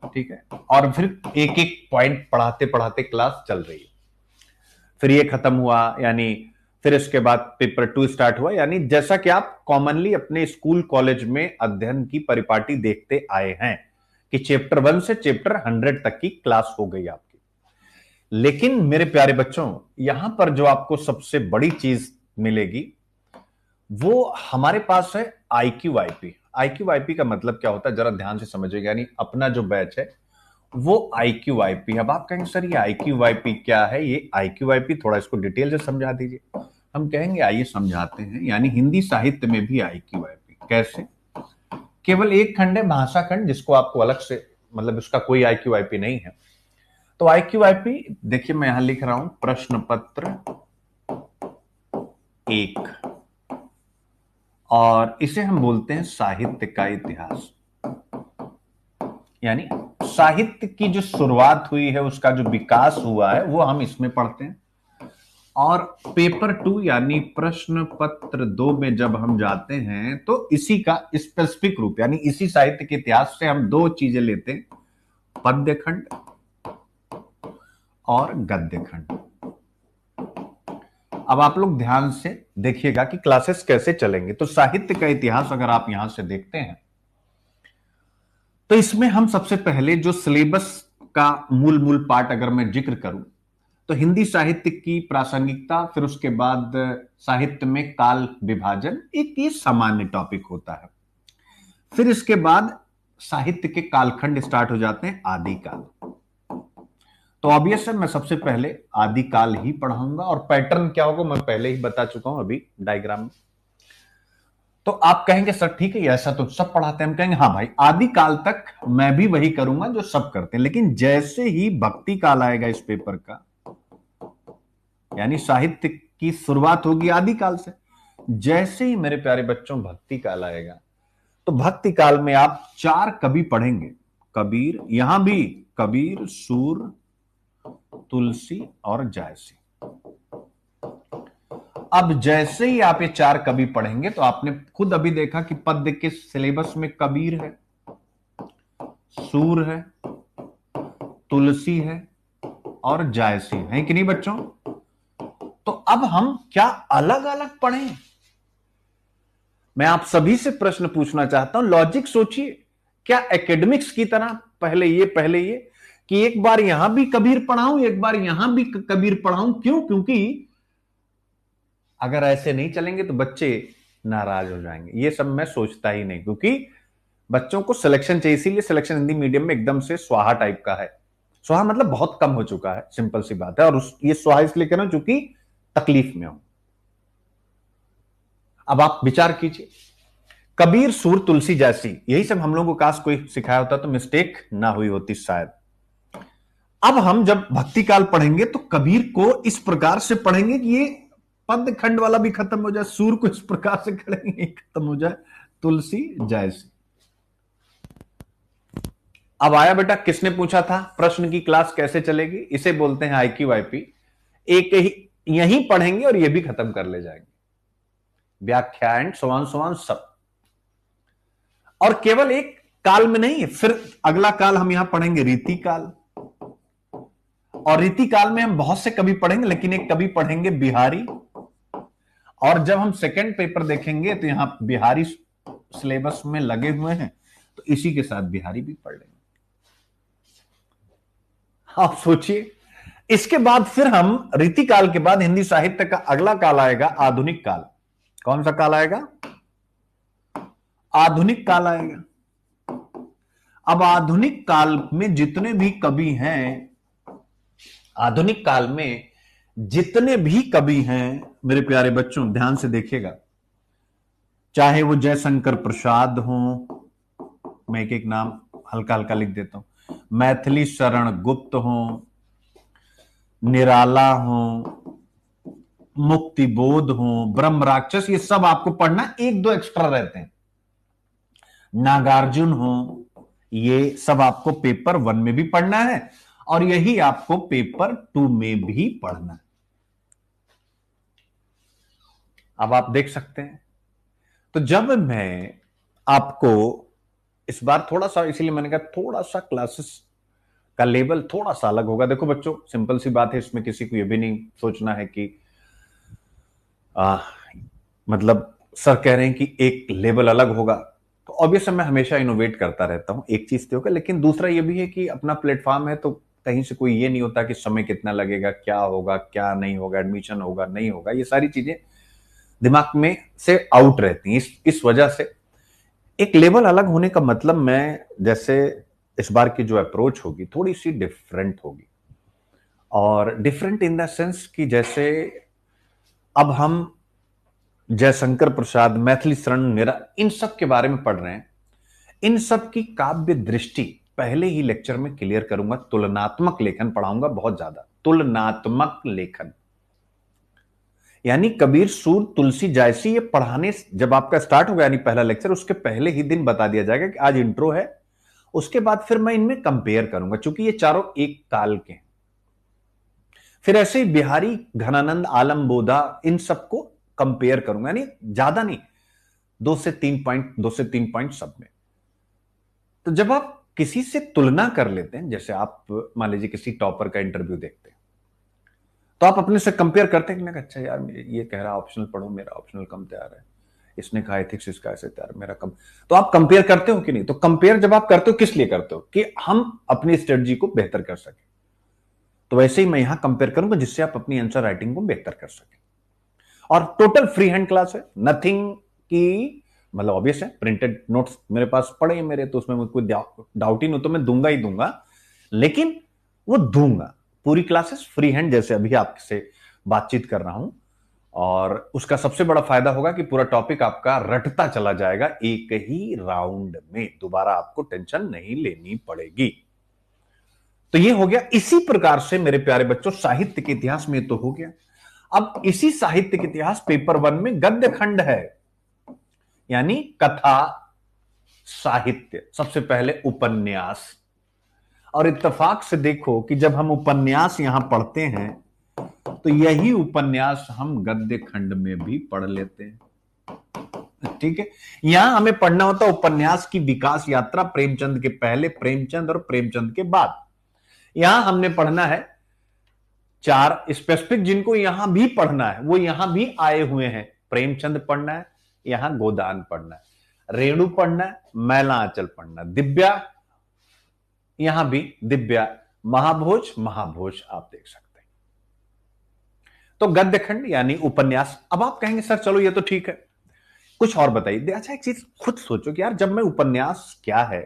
A: ठीक है। और फिर एक एक पॉइंट पढ़ाते पढ़ाते क्लास चल रही है। फिर ये खत्म हुआ, यानी फिर इसके बाद पेपर 2 स्टार्ट हुआ। यानी जैसा कि आप कॉमनली अपने स्कूल कॉलेज में अध्ययन की परिपाटी देखते आए हैं कि चैप्टर 1 से चैप्टर 100 तक की क्लास हो गई आपकी। लेकिन मेरे प्यारे बच्चों, यहां पर जो आपको सबसे बड़ी चीज मिलेगी वो हमारे पास है IQIP। IQIP का मतलब क्या होता है, जरा ध्यान से समझिएगा। यानी अपना जो बैच है वो IQIP। अब आप कहेंगे सर ये IQIP क्या है, ये IQIP थोड़ा इसको डिटेल से समझा दीजिए। हम कहेंगे आइए समझाते हैं। यानी हिंदी साहित्य में भी IQIP कैसे, केवल एक खंड है भाषा खंड, जिसको आपको अलग से, मतलब उसका कोई IQIP नहीं है। तो IQIP देखिए मैं यहां लिख रहा हूं, प्रश्न पत्र 1, और इसे हम बोलते हैं साहित्य का इतिहास। यानी साहित्य की जो शुरुआत हुई है, उसका जो विकास हुआ है वो हम इसमें पढ़ते हैं। और पेपर 2 यानी प्रश्न पत्र 2 में जब हम जाते हैं तो इसी का स्पेसिफिक रूप, यानी इसी साहित्य के इतिहास से हम 2 चीजें लेते हैं, पद्य खंड और गद्य खंड। अब आप लोग ध्यान से देखिएगा कि क्लासेस कैसे चलेंगे। तो साहित्य का इतिहास अगर आप यहां से देखते हैं तो इसमें हम सबसे पहले जो सिलेबस का मूल पार्ट अगर मैं जिक्र करूं तो हिंदी साहित्य की प्रासंगिकता, फिर उसके बाद साहित्य में काल विभाजन, एक ये सामान्य टॉपिक होता है। फिर इसके बाद साहित्य के कालखंड स्टार्ट हो जाते हैं, आदिकाल। तो ऑब्वियस है मैं सबसे पहले आदिकाल ही पढ़ाऊंगा, और पैटर्न क्या होगा मैं पहले ही बता चुका हूं अभी डायग्राम में। तो आप कहेंगे सर ठीक है ऐसा तो सब पढ़ाते हैं। हम कहेंगे हाँ भाई, आदिकाल तक मैं भी वही करूंगा जो सब करते हैं, लेकिन जैसे ही भक्ति काल आएगा इस पेपर का, यानी साहित्य की शुरुआत होगी आदिकाल से, जैसे ही मेरे प्यारे बच्चों भक्ति काल आएगा तो भक्ति काल में आप 4 कवि पढ़ेंगे। कबीर, यहां भी कबीर, सूर, तुलसी और जायसी। अब जैसे ही आप ये 4 कवि पढ़ेंगे तो आपने खुद अभी देखा कि पद्य के सिलेबस में कबीर है, सूर है, तुलसी है और जायसी है कि नहीं बच्चों। तो अब हम क्या अलग अलग पढ़ें? मैं आप सभी से प्रश्न पूछना चाहता हूं, लॉजिक सोचिए। क्या एकेडमिक्स की तरह पहले ये कि एक बार यहां भी कबीर पढ़ाऊं, एक बार यहां भी कबीर पढ़ाऊं? क्यों? क्योंकि अगर ऐसे नहीं चलेंगे तो बच्चे नाराज हो जाएंगे। ये सब मैं सोचता ही नहीं, क्योंकि बच्चों को सिलेक्शन चाहिए, इसीलिए सिलेक्शन हिंदी मीडियम में एकदम से स्वाहा टाइप का है। स्वाहा मतलब बहुत कम हो चुका है, सिंपल सी बात है। और ये स्वाहा इसलिए कह रहा हूं चूंकि तकलीफ में हूं। अब आप विचार कीजिए, कबीर सूर तुलसी जैसी, यही सब हम लोगों को काश कोई सिखाया होता तो मिस्टेक ना हुई होती शायद। अब हम जब भक्ति काल पढ़ेंगे तो कबीर को इस प्रकार से पढ़ेंगे कि ये पद खंड वाला भी खत्म हो जाए, सूर को इस प्रकार से करेंगे खत्म हो जाए, तुलसी जैसी। अब आया बेटा, किसने पूछा था प्रश्न की क्लास कैसे चलेगी? इसे बोलते हैं आईक्यू आईपी। एक ही यहीं पढ़ेंगे और ये भी खत्म कर ले जाएंगे, व्याख्या एंड सवान सब। और केवल एक काल में नहीं है, फिर अगला काल हम यहां पढ़ेंगे रीति काल। और रीति काल में हम बहुत से कवि पढ़ेंगे, लेकिन एक कवि पढ़ेंगे बिहारी। और जब हम सेकंड पेपर देखेंगे तो यहां बिहारी सिलेबस में लगे हुए हैं, तो इसी के साथ बिहारी भी पढ़ लेंगे। आप सोचिए, इसके बाद फिर हम रीति काल के बाद हिंदी साहित्य का अगला काल आएगा आधुनिक काल। कौन सा काल आएगा? आधुनिक काल आएगा। अब आधुनिक काल में जितने भी कवि हैं, आधुनिक काल में जितने भी कवि हैं मेरे प्यारे बच्चों, ध्यान से देखिएगा, चाहे वो जयशंकर प्रसाद हो, मैं एक एक नाम हल्का हल्का लिख देता हूं, मैथिली शरण गुप्त हो, निराला हो, मुक्तिबोध हो, ब्रह्म राक्षस, ये सब आपको पढ़ना, एक दो एक्स्ट्रा रहते हैं, नागार्जुन हो, ये सब आपको पेपर 1 में भी पढ़ना है और यही आपको पेपर 2 में भी पढ़ना है। अब आप देख सकते हैं, तो जब मैं आपको इस बार थोड़ा सा, इसीलिए मैंने कहा थोड़ा सा क्लासेस का लेवल थोड़ा सा अलग होगा। देखो बच्चों, सिंपल सी बात है, इसमें किसी को यह भी नहीं सोचना है कि मतलब सर कह रहे हैं कि एक लेवल अलग होगा, तो ऑब्वियसली मैं हमेशा इनोवेट करता रहता हूं, एक चीज तो होगा। लेकिन दूसरा यह भी है कि अपना प्लेटफॉर्म है, तो कहीं से कोई ये नहीं होता कि समय कितना लगेगा, क्या होगा क्या नहीं होगा, एडमिशन होगा नहीं होगा, ये सारी चीजें दिमाग में से आउट रहती हैं। इस वजह से एक लेवल अलग होने का मतलब, मैं जैसे इस बार की जो अप्रोच होगी थोड़ी सी डिफरेंट होगी। और डिफरेंट इन द सेंस कि जैसे अब हम जयशंकर प्रसाद, मैथिली शरण, मेरा, इन सब के बारे में पढ़ रहे हैं। इन सब की काव्य दृष्टि पहले ही लेक्चर में क्लियर करूंगा। तुलनात्मक लेखन पढ़ाऊंगा बहुत ज्यादा, तुलनात्मक लेखन, यानी कबीर सूर तुलसी जैसी, ये पढ़ाने जब आपका स्टार्ट होगा, यानी पहला लेक्चर, उसके पहले ही दिन बता दिया जाएगा कि आज इंट्रो है। उसके बाद फिर मैं इनमें कंपेयर करूंगा, चूंकि ये चारों एक काल के हैं। फिर ऐसे ही बिहारी, घनानंद, आलम बोधा, इन सबको कंपेयर करूंगा, यानी ज्यादा नहीं, 2 से 3 पॉइंट सब में। तो जब आप किसी से तुलना कर लेते हैं, जैसे आप मान लीजिए किसी टॉपर का इंटरव्यू देखते हैं, तो आप अपने से कंपेयर करते हैं कि अच्छा यार, ये कह रहा ऑप्शनल पढ़ो, मेरा ऑप्शनल कम तैयार है, इसने कहा एथिक्स, इसका ऐसे तैयार, मेरा कम। तो आप कंपेयर करते हो कि नहीं? तो कंपेयर जब आप करते हो, किस लिए करते हो? कि हम अपनी स्ट्रेटजी को बेहतर कर सके। तो वैसे ही मैं यहां कंपेयर करूंगा, जिससे आप अपनी आंसर राइटिंग को बेहतर कर सके। और टोटल फ्री हैंड क्लास है, नथिंग की, मतलब ऑब्वियस है, प्रिंटेड नोट्स मेरे पास पड़े हैं मेरे, तो उसमें मुझे कोई डाउट ही नहीं, तो मैं दूंगा ही दूंगा, लेकिन वो दूंगा। पूरी क्लासेस फ्री हैंड, जैसे अभी आपसे बातचीत कर रहा हूं। और उसका सबसे बड़ा फायदा होगा कि पूरा टॉपिक आपका रटता चला जाएगा एक ही राउंड में, दोबारा आपको टेंशन नहीं लेनी पड़ेगी। तो ये हो गया। इसी प्रकार से मेरे प्यारे बच्चों, साहित्य के इतिहास में तो हो गया। अब इसी साहित्य के इतिहास पेपर 1 में गद्य खंड है, यानी कथा साहित्य। सबसे पहले उपन्यास। और इत्तेफाक से देखो कि जब हम उपन्यास यहां पढ़ते हैं, तो यही उपन्यास हम गद्य खंड में भी पढ़ लेते हैं। ठीक है, यहां हमें पढ़ना होता है उपन्यास की विकास यात्रा, प्रेमचंद के पहले, प्रेमचंद और प्रेमचंद के बाद। यहां हमने पढ़ना है 4 स्पेसिफिक, जिनको यहां भी पढ़ना है, वो यहां भी आए हुए हैं। प्रेमचंद पढ़ना है, यहां गोदान पढ़ना है, रेणु पढ़ना है, मैला आंचल पढ़ना है, दिव्या, यहां भी दिव्या, महाभोज, महाभोज आप देख सकते हैं। तो गद्य खंड यानी उपन्यास। अब आप कहेंगे सर चलो ये तो ठीक है, कुछ और बताइए। अच्छा, एक चीज खुद सोचो कि यार जब मैं उपन्यास क्या है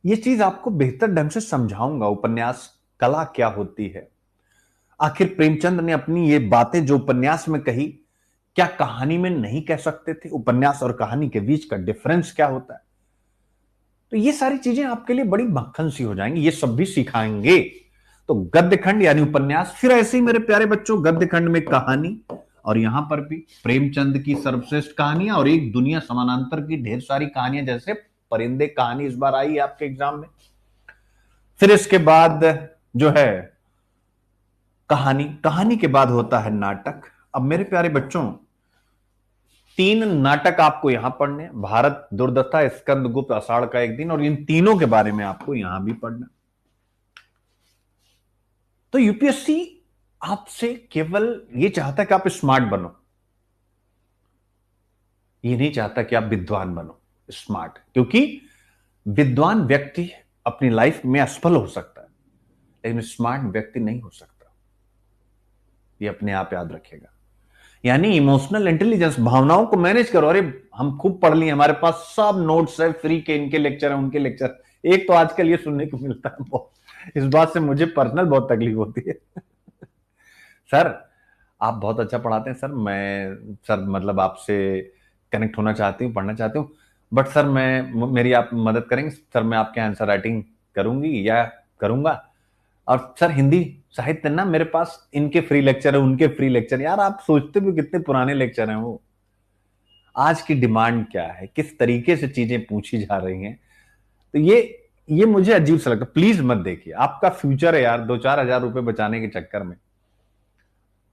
A: ये चीज आपको बेहतर ढंग से समझाऊंगा, उपन्यास कला क्या होती है, आखिर प्रेमचंद ने अपनी ये बातें जो उपन्यास में कही क्या कहानी में नहीं कह सकते थे, उपन्यास और कहानी के बीच का डिफरेंस क्या होता है, तो ये सारी चीजें आपके लिए बड़ी मक्खन सी हो जाएंगी, ये सब भी सिखाएंगे। तो गद्य खंड यानी उपन्यास, फिर ऐसे ही मेरे प्यारे बच्चों गद्य खंड में कहानी, और यहां पर भी प्रेमचंद की सर्वश्रेष्ठ कहानियां और एक दुनिया समानांतर की ढेर सारी कहानियां, जैसे परिंदे कहानी इस बार आई है आपके एग्जाम में। फिर इसके बाद जो है कहानी, कहानी के बाद होता है नाटक। अब मेरे प्यारे बच्चों 3 नाटक आपको यहां पढ़ने, भारत दुर्दशा, स्कंदगुप्त, आषाढ़ का एक दिन, और इन तीनों के बारे में आपको यहां भी पढ़ना। तो यूपीएससी आपसे केवल ये चाहता है कि आप स्मार्ट बनो, ये नहीं चाहता कि आप विद्वान बनो, स्मार्ट, क्योंकि विद्वान व्यक्ति अपनी लाइफ में असफल हो सकता है लेकिन स्मार्ट व्यक्ति नहीं हो सकता, ये अपने आप याद रखेगा। यानी इमोशनल इंटेलिजेंस, भावनाओं को मैनेज करो। अरे हम खूब पढ़ लिए, हमारे पास सब नोट्स है फ्री के, इनके लेक्चर है उनके लेक्चर, एक तो आजकल ये सुनने को मिलता है बहुत, इस बात से मुझे पर्सनल बहुत तकलीफ होती है सर आप बहुत अच्छा पढ़ाते हैं सर, मैं सर मतलब आपसे कनेक्ट होना चाहती हूँ, पढ़ना चाहती हूँ, बट सर मैं मेरी आप मदद करेंगे सर, मैं आपके आंसर राइटिंग करूंगी या करूंगा, और सर हिंदी साहित्य ना मेरे पास इनके फ्री लेक्चर है उनके फ्री लेक्चर। यार आप सोचते भी कितने पुराने लेक्चर हैं वो, आज की डिमांड क्या है, किस तरीके से चीजें पूछी जा रही हैं, तो ये मुझे अजीब सा लगता है। प्लीज मत देखिए, आपका फ्यूचर है यार, 2-4 हजार रुपए बचाने के चक्कर में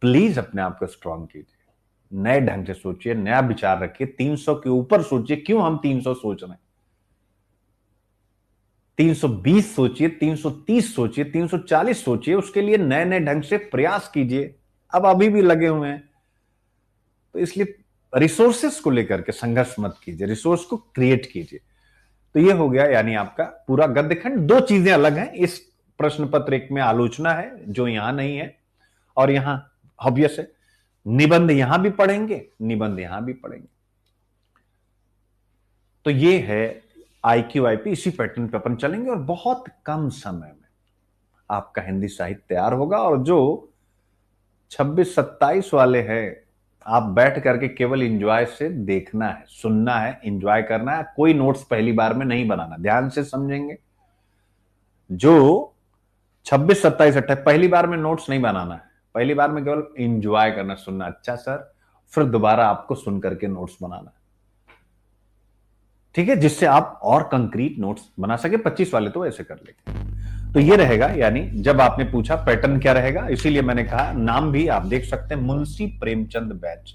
A: प्लीज अपने आप को स्ट्रांग कीजिए, नए ढंग से सोचिए, नया विचार रखिए, 300 के ऊपर सोचिए। क्यों हम 300 सोच रहे हैं, 320 सोचिए, 330 सोचिए, 340 सोचिए, उसके लिए नए नए ढंग से प्रयास कीजिए। अब अभी भी लगे हुए हैं तो इसलिए रिसोर्सेस को लेकर के संघर्ष मत कीजिए, रिसोर्स को क्रिएट कीजिए। तो ये हो गया यानी आपका पूरा गद्यखंड। दो चीजें अलग हैं, इस प्रश्न पत्र एक में आलोचना है जो यहां नहीं है, और यहां ऑब्वियस है निबंध, यहां भी पढ़ेंगे निबंध, यहां भी पढ़ेंगे। तो ये है IQ-IP, इसी पैटर्न पे अपन चलेंगे और बहुत कम समय में आपका हिंदी साहित्य तैयार होगा। और जो 26-27 वाले हैं, आप बैठ करके केवल एंजॉय से देखना है, सुनना है, एंजॉय करना है, कोई नोट्स पहली बार में नहीं बनाना, ध्यान से समझेंगे। जो 26-27-28 पहली बार में नोट्स नहीं बनाना है, पहली बार में केवल एंजॉय करना, सुनना, अच्छा सर, फिर दोबारा आपको सुन करके नोट्स बनाना है, ठीक है, जिससे आप और कंक्रीट नोट्स बना सके। 25 वाले तो ऐसे कर लेंगे। तो ये रहेगा, यानी जब आपने पूछा पैटर्न क्या रहेगा, इसीलिए मैंने कहा नाम भी आप देख सकते हैं, मुंशी प्रेमचंद बैच।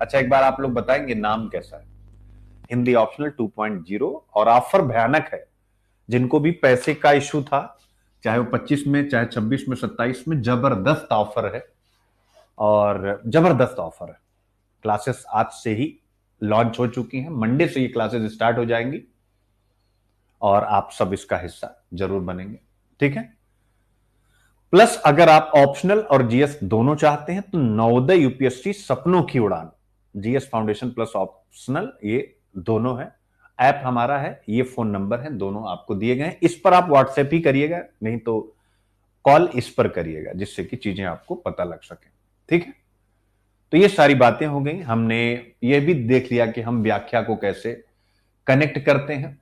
A: अच्छा एक बार आप लोग बताएंगे नाम कैसा है। हिंदी ऑप्शनल 2.0, और ऑफर भयानक है, जिनको भी पैसे का इशू था, चाहे वो 25 में, चाहे 26 में, 27 में, जबरदस्त ऑफर है, और जबरदस्त ऑफर है। क्लासेस आज से ही लॉन्च हो चुकी हैं, मंडे से ये क्लासेस स्टार्ट हो जाएंगी, और आप सब इसका हिस्सा जरूर बनेंगे, ठीक है। प्लस अगर आप ऑप्शनल और जीएस दोनों चाहते हैं तो नवोदय यूपीएससी सपनों की उड़ान, जीएस फाउंडेशन प्लस ऑप्शनल, ये दोनों है। ऐप हमारा है, ये फोन नंबर है, दोनों आपको दिए गए हैं, इस पर आप व्हाट्सएप ही करिएगा, नहीं तो कॉल इस पर करिएगा, जिससे कि चीजें आपको पता लग सके, ठीक है। तो ये सारी बातें हो गई, हमने ये भी देख लिया कि हम व्याख्या को कैसे कनेक्ट करते हैं।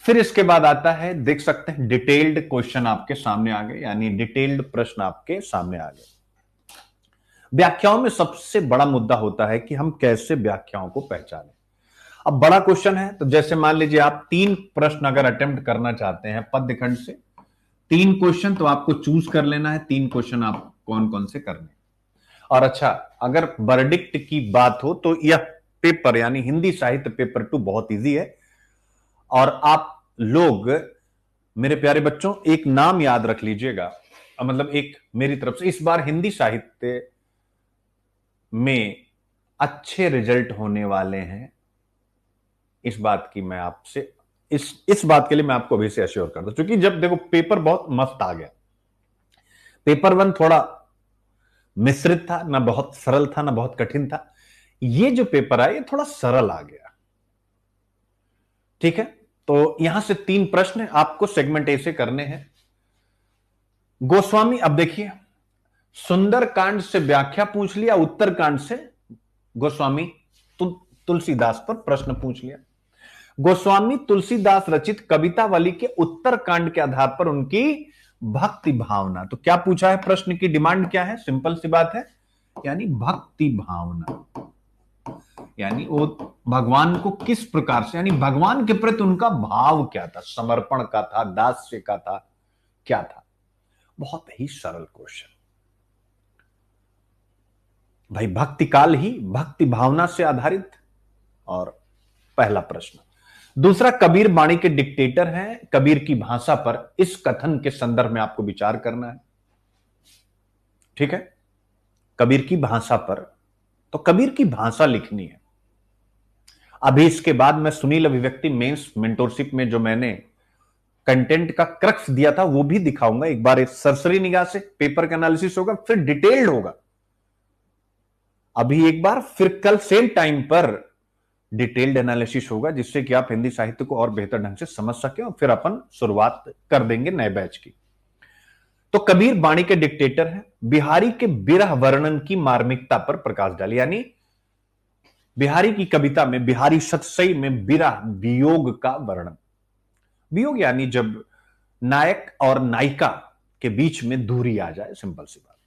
A: फिर इसके बाद आता है, देख सकते हैं डिटेल्ड क्वेश्चन आपके सामने आ गए, यानी डिटेल्ड प्रश्न आपके सामने आ गए। व्याख्याओं में सबसे बड़ा मुद्दा होता है कि हम कैसे व्याख्याओं को पहचानें। अब बड़ा क्वेश्चन है, तो जैसे मान लीजिए आप 3 प्रश्न अगर अटेम्प्ट करना चाहते हैं पद्य खंड से, 3 क्वेश्चन, तो आपको चूज कर लेना है 3 क्वेश्चन आप कौन कौन से करने। और अच्छा अगर वर्डिक्ट की बात हो तो यह पेपर यानी हिंदी साहित्य पेपर 2 बहुत इजी है, और आप लोग मेरे प्यारे बच्चों एक नाम याद रख लीजिएगा, मतलब एक मेरी तरफ से, इस बार हिंदी साहित्य में अच्छे रिजल्ट होने वाले हैं, इस बात की मैं आपसे इस बात के लिए मैं आपको अभी से अश्योर कर दूं, क्योंकि जब देखो पेपर बहुत मस्त आ गया, पेपर 1 थोड़ा मिश्रित था, ना बहुत सरल था ना बहुत कठिन था, ये जो पेपर है ये थोड़ा सरल आ गया। ठीक है, तो यहां से 3 प्रश्न आपको सेगमेंट ए से करने हैं। गोस्वामी, अब देखिए, सुंदरकांड से व्याख्या पूछ लिया, उत्तरकांड से गोस्वामी तुलसीदास पर प्रश्न पूछ लिया। गोस्वामी तुलसीदास रचित कवितावली के उत्तरकांड के आधार पर उनकी भक्ति भावना, तो क्या पूछा है, प्रश्न की डिमांड क्या है, सिंपल सी बात है, यानी भक्ति भावना, यानी वो भगवान को किस प्रकार से, यानी भगवान के प्रति उनका भाव क्या था, समर्पण का था, दास्य का था, क्या था। बहुत ही सरल क्वेश्चन भाई, भक्ति काल ही भक्ति भावना से आधारित। और पहला प्रश्न। दूसरा, कबीर बाणी के डिक्टेटर हैं, कबीर की भाषा पर इस कथन के संदर्भ में आपको विचार करना है। ठीक है, कबीर की भाषा पर, तो कबीर की भाषा लिखनी है। अभी इसके बाद मैं सुनील अभिव्यक्ति मेंस मेंटोरशिप में जो मैंने कंटेंट का क्रक्स दिया था वो भी दिखाऊंगा। एक बार एक सरसरी निगाह से पेपर का एनालिसिस होगा, फिर डिटेल्ड होगा। अभी एक बार, फिर कल सेम टाइम पर डिटेल्ड एनालिसिस होगा, जिससे कि आप हिंदी साहित्य को और बेहतर ढंग से समझ सकें, और फिर अपन शुरुआत कर देंगे नए बैच की। तो कबीर बाणी के डिक्टेटर हैं, बिहारी के बिरह वर्णन की मार्मिकता पर प्रकाश डाली, यानी बिहारी की कविता में, बिहारी सतसई में बिरह, वियोग का वर्णन। वियोग यानी जब नायक और नायिका के बीच में दूरी आ जाए, सिंपल सी बात।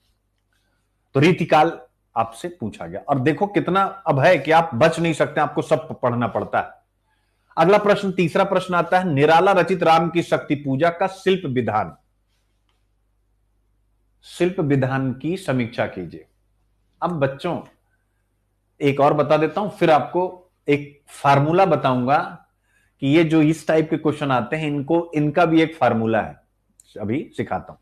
A: तो रीतिकाल आपसे पूछा गया, और देखो कितना अब है कि आप बच नहीं सकते, आपको सब पढ़ना पड़ता है। अगला प्रश्न, तीसरा प्रश्न आता है, निराला रचित राम की शक्ति पूजा का शिल्प विधान, शिल्प विधान की समीक्षा कीजिए। अब बच्चों एक और बता देता हूं, फिर आपको एक फार्मूला बताऊंगा कि ये जो इस टाइप के क्वेश्चन आते हैं, इनका भी एक फार्मूला है, अभी सिखाता हूं।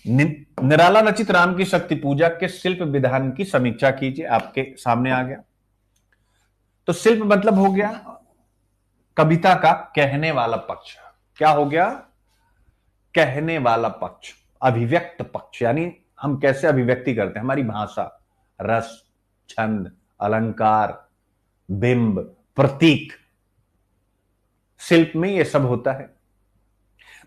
A: निराला रचित राम की शक्ति पूजा के शिल्प विधान की समीक्षा कीजिए, आपके सामने आ गया। तो शिल्प मतलब हो गया कविता का कहने वाला पक्ष। क्या हो गया, कहने वाला पक्ष, अभिव्यक्त पक्ष, यानी हम कैसे अभिव्यक्ति करते हैं, हमारी भाषा, रस, छंद, अलंकार, बिंब, प्रतीक, शिल्प में यह सब होता है।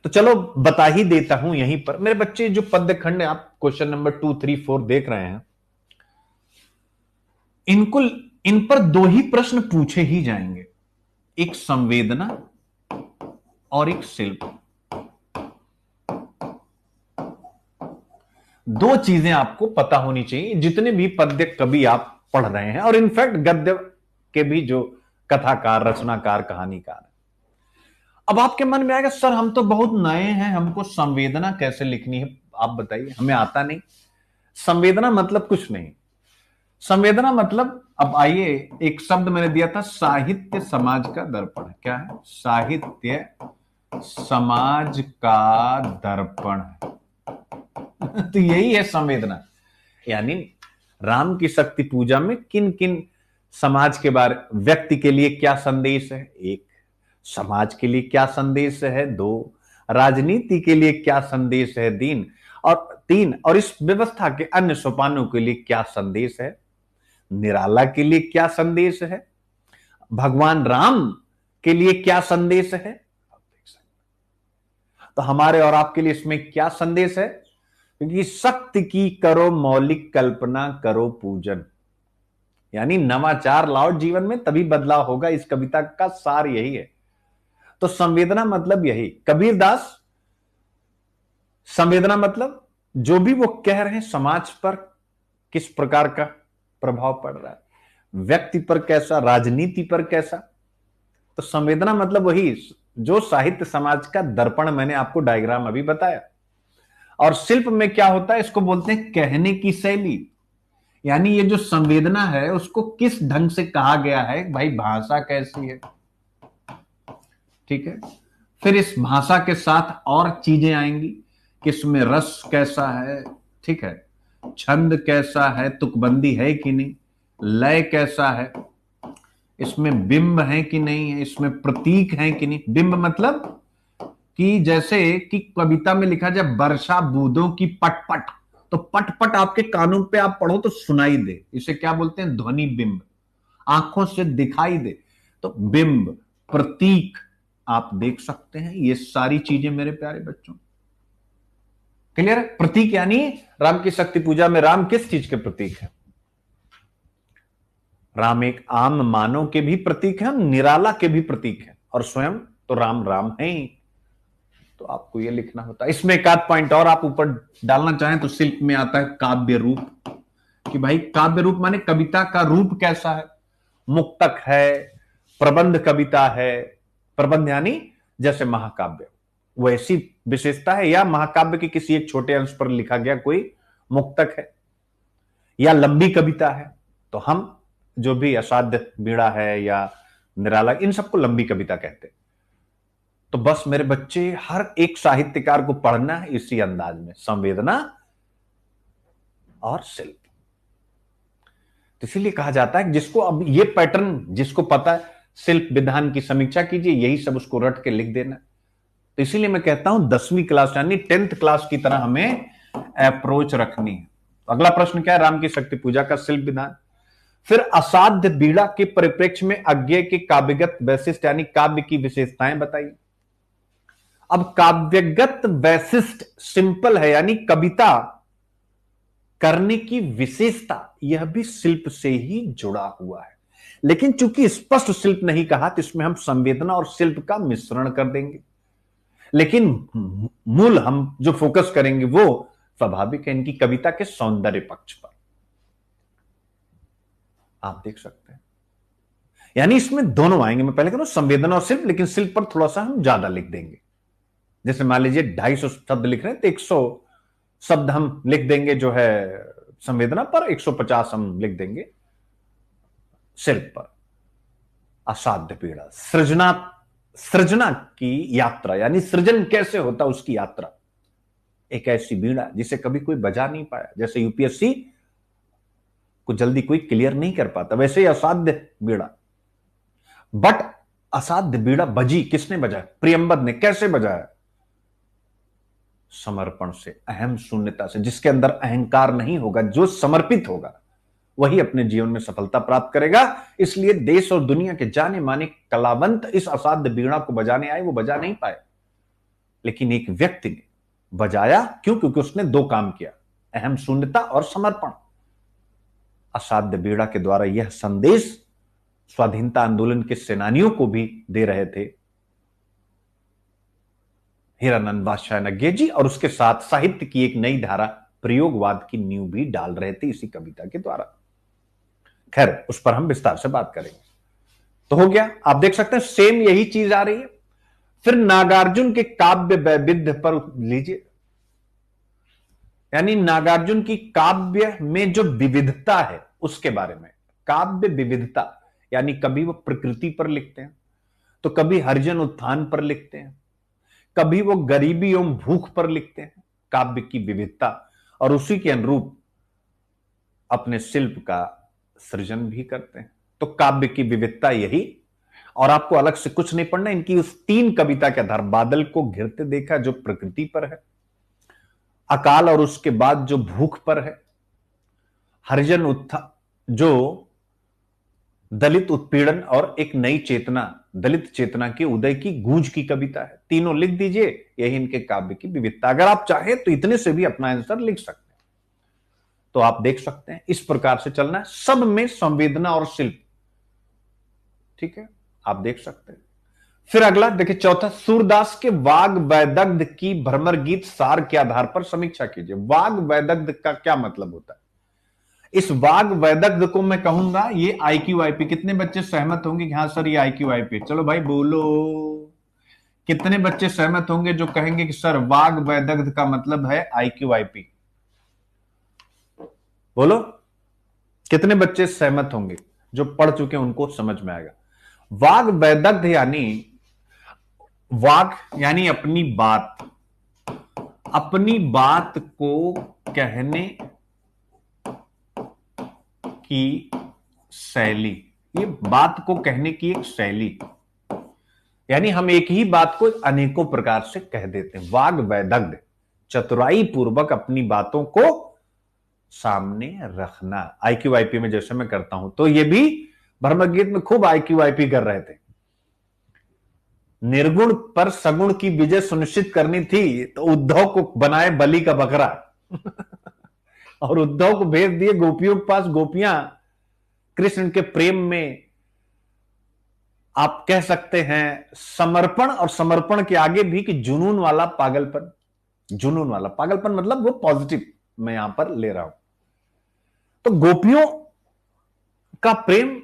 A: तो चलो बता ही देता हूं यहीं पर मेरे बच्चे, जो पद्य खंड आप क्वेश्चन नंबर 2, 3, 4 देख रहे हैं, इन पर 2 ही प्रश्न पूछे ही जाएंगे, एक संवेदना और एक शिल्प। 2 चीजें आपको पता होनी चाहिए जितने भी पद्य कवि आप पढ़ रहे हैं, और इनफैक्ट गद्य के भी जो कथाकार, रचनाकार, कहानीकार। अब आपके मन में आएगा, सर हम तो बहुत नए हैं, हमको संवेदना कैसे लिखनी है, आप बताइए, हमें आता नहीं। संवेदना मतलब कुछ नहीं, संवेदना मतलब, अब आइए, एक शब्द मैंने दिया था, साहित्य समाज का दर्पण। क्या है, साहित्य समाज का दर्पण। तो यही है संवेदना, यानी राम की शक्ति पूजा में किन किन समाज के बारे, व्यक्ति के लिए क्या संदेश है, 1, समाज के लिए क्या संदेश है, 2, राजनीति के लिए क्या संदेश है, 3, और इस व्यवस्था के अन्य सोपानों के लिए क्या संदेश है, निराला के लिए क्या संदेश है, भगवान राम के लिए क्या संदेश है। तो हमारे और आपके लिए इसमें क्या संदेश है, क्योंकि शक्ति की करो मौलिक कल्पना, करो पूजन, यानी नवाचार लाओ जीवन में, तभी बदलाव होगा। इस कविता का सार यही है। तो संवेदना मतलब यही, कबीरदास, संवेदना मतलब जो भी वो कह रहे हैं, समाज पर किस प्रकार का प्रभाव पड़ रहा है, व्यक्ति पर कैसा, राजनीति पर कैसा। तो संवेदना मतलब वही जो साहित्य समाज का दर्पण, मैंने आपको डायग्राम अभी बताया। और शिल्प में क्या होता है, इसको बोलते हैं कहने की शैली, यानी ये जो संवेदना है उसको किस ढंग से कहा गया है, भाई भाषा कैसी है। ठीक है, फिर इस भाषा के साथ और चीजें आएंगी कि इसमें रस कैसा है, ठीक है, छंद कैसा है, तुकबंदी है कि नहीं, लय कैसा है, इसमें बिंब है कि नहीं है, इसमें प्रतीक है कि नहीं। बिंब मतलब कि जैसे कि कविता में लिखा जाए वर्षा बूंदों की पटपट, तो पट पट आपके कानों पे आप पढ़ो तो सुनाई दे, इसे क्या बोलते हैं? ध्वनि बिंब। आंखों से दिखाई दे, तो बिंब, प्रतीक आप देख सकते हैं। ये सारी चीजें मेरे प्यारे बच्चों क्लियर है? प्रतीक यानी राम की शक्ति पूजा में राम किस चीज के प्रतीक है? राम एक आम मानव के भी प्रतीक है, निराला के भी प्रतीक है, और स्वयं तो राम राम है ही। तो आपको ये लिखना होता है। इसमें एक आध पॉइंट और आप ऊपर डालना चाहें तो शिल्प में आता है काव्य रूप, कि भाई काव्य रूप माने कविता का रूप कैसा है? मुक्तक है, प्रबंध कविता है। प्रबंध यानी जैसे महाकाव्य, वो ऐसी विशेषता है, या महाकाव्य के किसी एक छोटे अंश पर लिखा गया कोई मुक्तक है, या लंबी कविता है। तो हम जो भी असाध्य बीड़ा है या निराला, इन सबको लंबी कविता कहते हैं। तो बस मेरे बच्चे, हर एक साहित्यकार को पढ़ना है इसी अंदाज में, संवेदना और शिल्प। तो इसीलिए कहा जाता है कि जिसको अब ये पैटर्न जिसको पता है, शिल्प विधान की समीक्षा कीजिए, यही सब उसको रट के लिख देना। तो इसीलिए मैं कहता हूं 10वीं क्लास यानी 10th क्लास की तरह हमें अप्रोच रखनी है। अगला प्रश्न क्या है? राम की शक्ति पूजा का शिल्प विधान। फिर असाध्य बीड़ा के परिप्रेक्ष्य में अज्ञेय के काव्यगत वैशिष्ट यानी काव्य की विशेषताएं बताइए। अब काव्यगत वैशिष्ट सिंपल है, यानी कविता करने की विशेषता, यह भी शिल्प से ही जुड़ा हुआ है। लेकिन चूंकि स्पष्ट शिल्प नहीं कहा, तो इसमें हम संवेदना और शिल्प का मिश्रण कर देंगे। लेकिन मूल हम जो फोकस करेंगे वो स्वाभाविक है इनकी कविता के सौंदर्य पक्ष पर। आप देख सकते हैं, यानी इसमें दोनों आएंगे। मैं पहले कह रहा हूं संवेदना और शिल्प, लेकिन शिल्प पर थोड़ा सा हम ज्यादा लिख देंगे। जैसे मान लीजिए 250 शब्द लिख रहे हैं, तो 100 शब्द हम लिख देंगे जो है संवेदना पर, 150 हम लिख देंगे शिल्प पर। असाध्य पीड़ा, सृजना की यात्रा, यानी सृजन कैसे होता उसकी यात्रा। एक ऐसी बीड़ा जिसे कभी कोई बजा नहीं पाया, जैसे यूपीएससी को जल्दी कोई क्लियर नहीं कर पाता, वैसे ही असाध्य बीड़ा। बट असाध्य बीड़ा बजी किसने बजाया? प्रियंबद ने। कैसे बजाया? समर्पण से, अहम शून्यता से। जिसके अंदर अहंकार नहीं होगा, जो समर्पित होगा, वही अपने जीवन में सफलता प्राप्त करेगा। इसलिए देश और दुनिया के जाने माने कलावंत इस असाध्य बीड़ा को बजाने आए, वो बजा नहीं पाए, लेकिन एक व्यक्ति ने बजाया। क्यों? क्योंकि उसने दो काम किया, अहम शून्यता और समर्पण। असाध्य बीड़ा के द्वारा यह संदेश स्वाधीनता आंदोलन के सेनानियों को भी दे रहे थे हीरानंद बादशाह नग्गे जी, और उसके साथ साहित्य की एक नई धारा, प्रयोगवाद की नींव भी डाल रहे थे इसी कविता के द्वारा। खैर, उस पर हम विस्तार से बात करेंगे। तो हो गया, आप देख सकते हैं सेम यही चीज आ रही है। फिर नागार्जुन के काव्य वैविध्य पर लीजिए, यानी नागार्जुन की काव्य में जो विविधता है उसके बारे में। काव्य विविधता यानी कभी वो प्रकृति पर लिखते हैं, तो कभी हरिजन उत्थान पर लिखते हैं, कभी वो गरीबी एवं भूख पर लिखते हैं। काव्य की विविधता, और उसी के अनुरूप अपने शिल्प का सृजन भी करते हैं। तो काव्य की विविधता यही, और आपको अलग से कुछ नहीं पढ़ना। इनकी उस 3 कविता के आधार, बादल को घिरते देखा जो प्रकृति पर है, अकाल और उसके बाद जो भूख पर है, हरिजन उत्थान जो दलित उत्पीड़न और एक नई चेतना, दलित चेतना के उदय की गूंज की कविता है। तीनों लिख दीजिए, यही इनके काव्य की विविधता। अगर आप चाहें तो इतने से भी अपना आंसर लिख सकते हैं। तो आप देख सकते हैं इस प्रकार से चलना है, सब में संवेदना और शिल्प। ठीक है, आप देख सकते हैं। फिर अगला देखिए, चौथा, सूरदास के वाग वैदग्ध की भ्रमर गीत सार के आधार पर समीक्षा कीजिए। वाग वैदग्ध का क्या मतलब होता है? इस वाग वैदग्ध को मैं कहूंगा ये आईक्यू आईपी। कितने बच्चे सहमत होंगे कि हाँ सर ये आईक्यू आईपी? चलो भाई बोलो, कितने बच्चे सहमत होंगे जो कहेंगे कि सर वाग वैदग्ध का मतलब है आईक्यू आईपी? बोलो, कितने बच्चे सहमत होंगे? जो पढ़ चुके हैं उनको समझ में आएगा। वाग वैदग्ध यानी, वाग यानी अपनी बात को कहने की शैली। ये बात को कहने की एक शैली, यानी हम एक ही बात को अनेकों प्रकार से कह देते हैं। वाग वैदग्ध, चतुराई पूर्वक अपनी बातों को सामने रखना। आईक्यू वाईपी में जैसे मैं करता हूं, तो ये भी भ्रमगीत में खूब आईक्यू वाईपी कर रहे थे। निर्गुण पर सगुण की विजय सुनिश्चित करनी थी, तो उद्धव को बनाए बलि का बकरा और उद्धव को भेज दिए गोपियों के पास। गोपियां कृष्ण के प्रेम में, आप कह सकते हैं समर्पण, और समर्पण के आगे भी कि जुनून वाला पागलपन। जुनून वाला पागलपन मतलब वो पॉजिटिव मैं यहां पर ले रहा हूं। तो गोपियों का प्रेम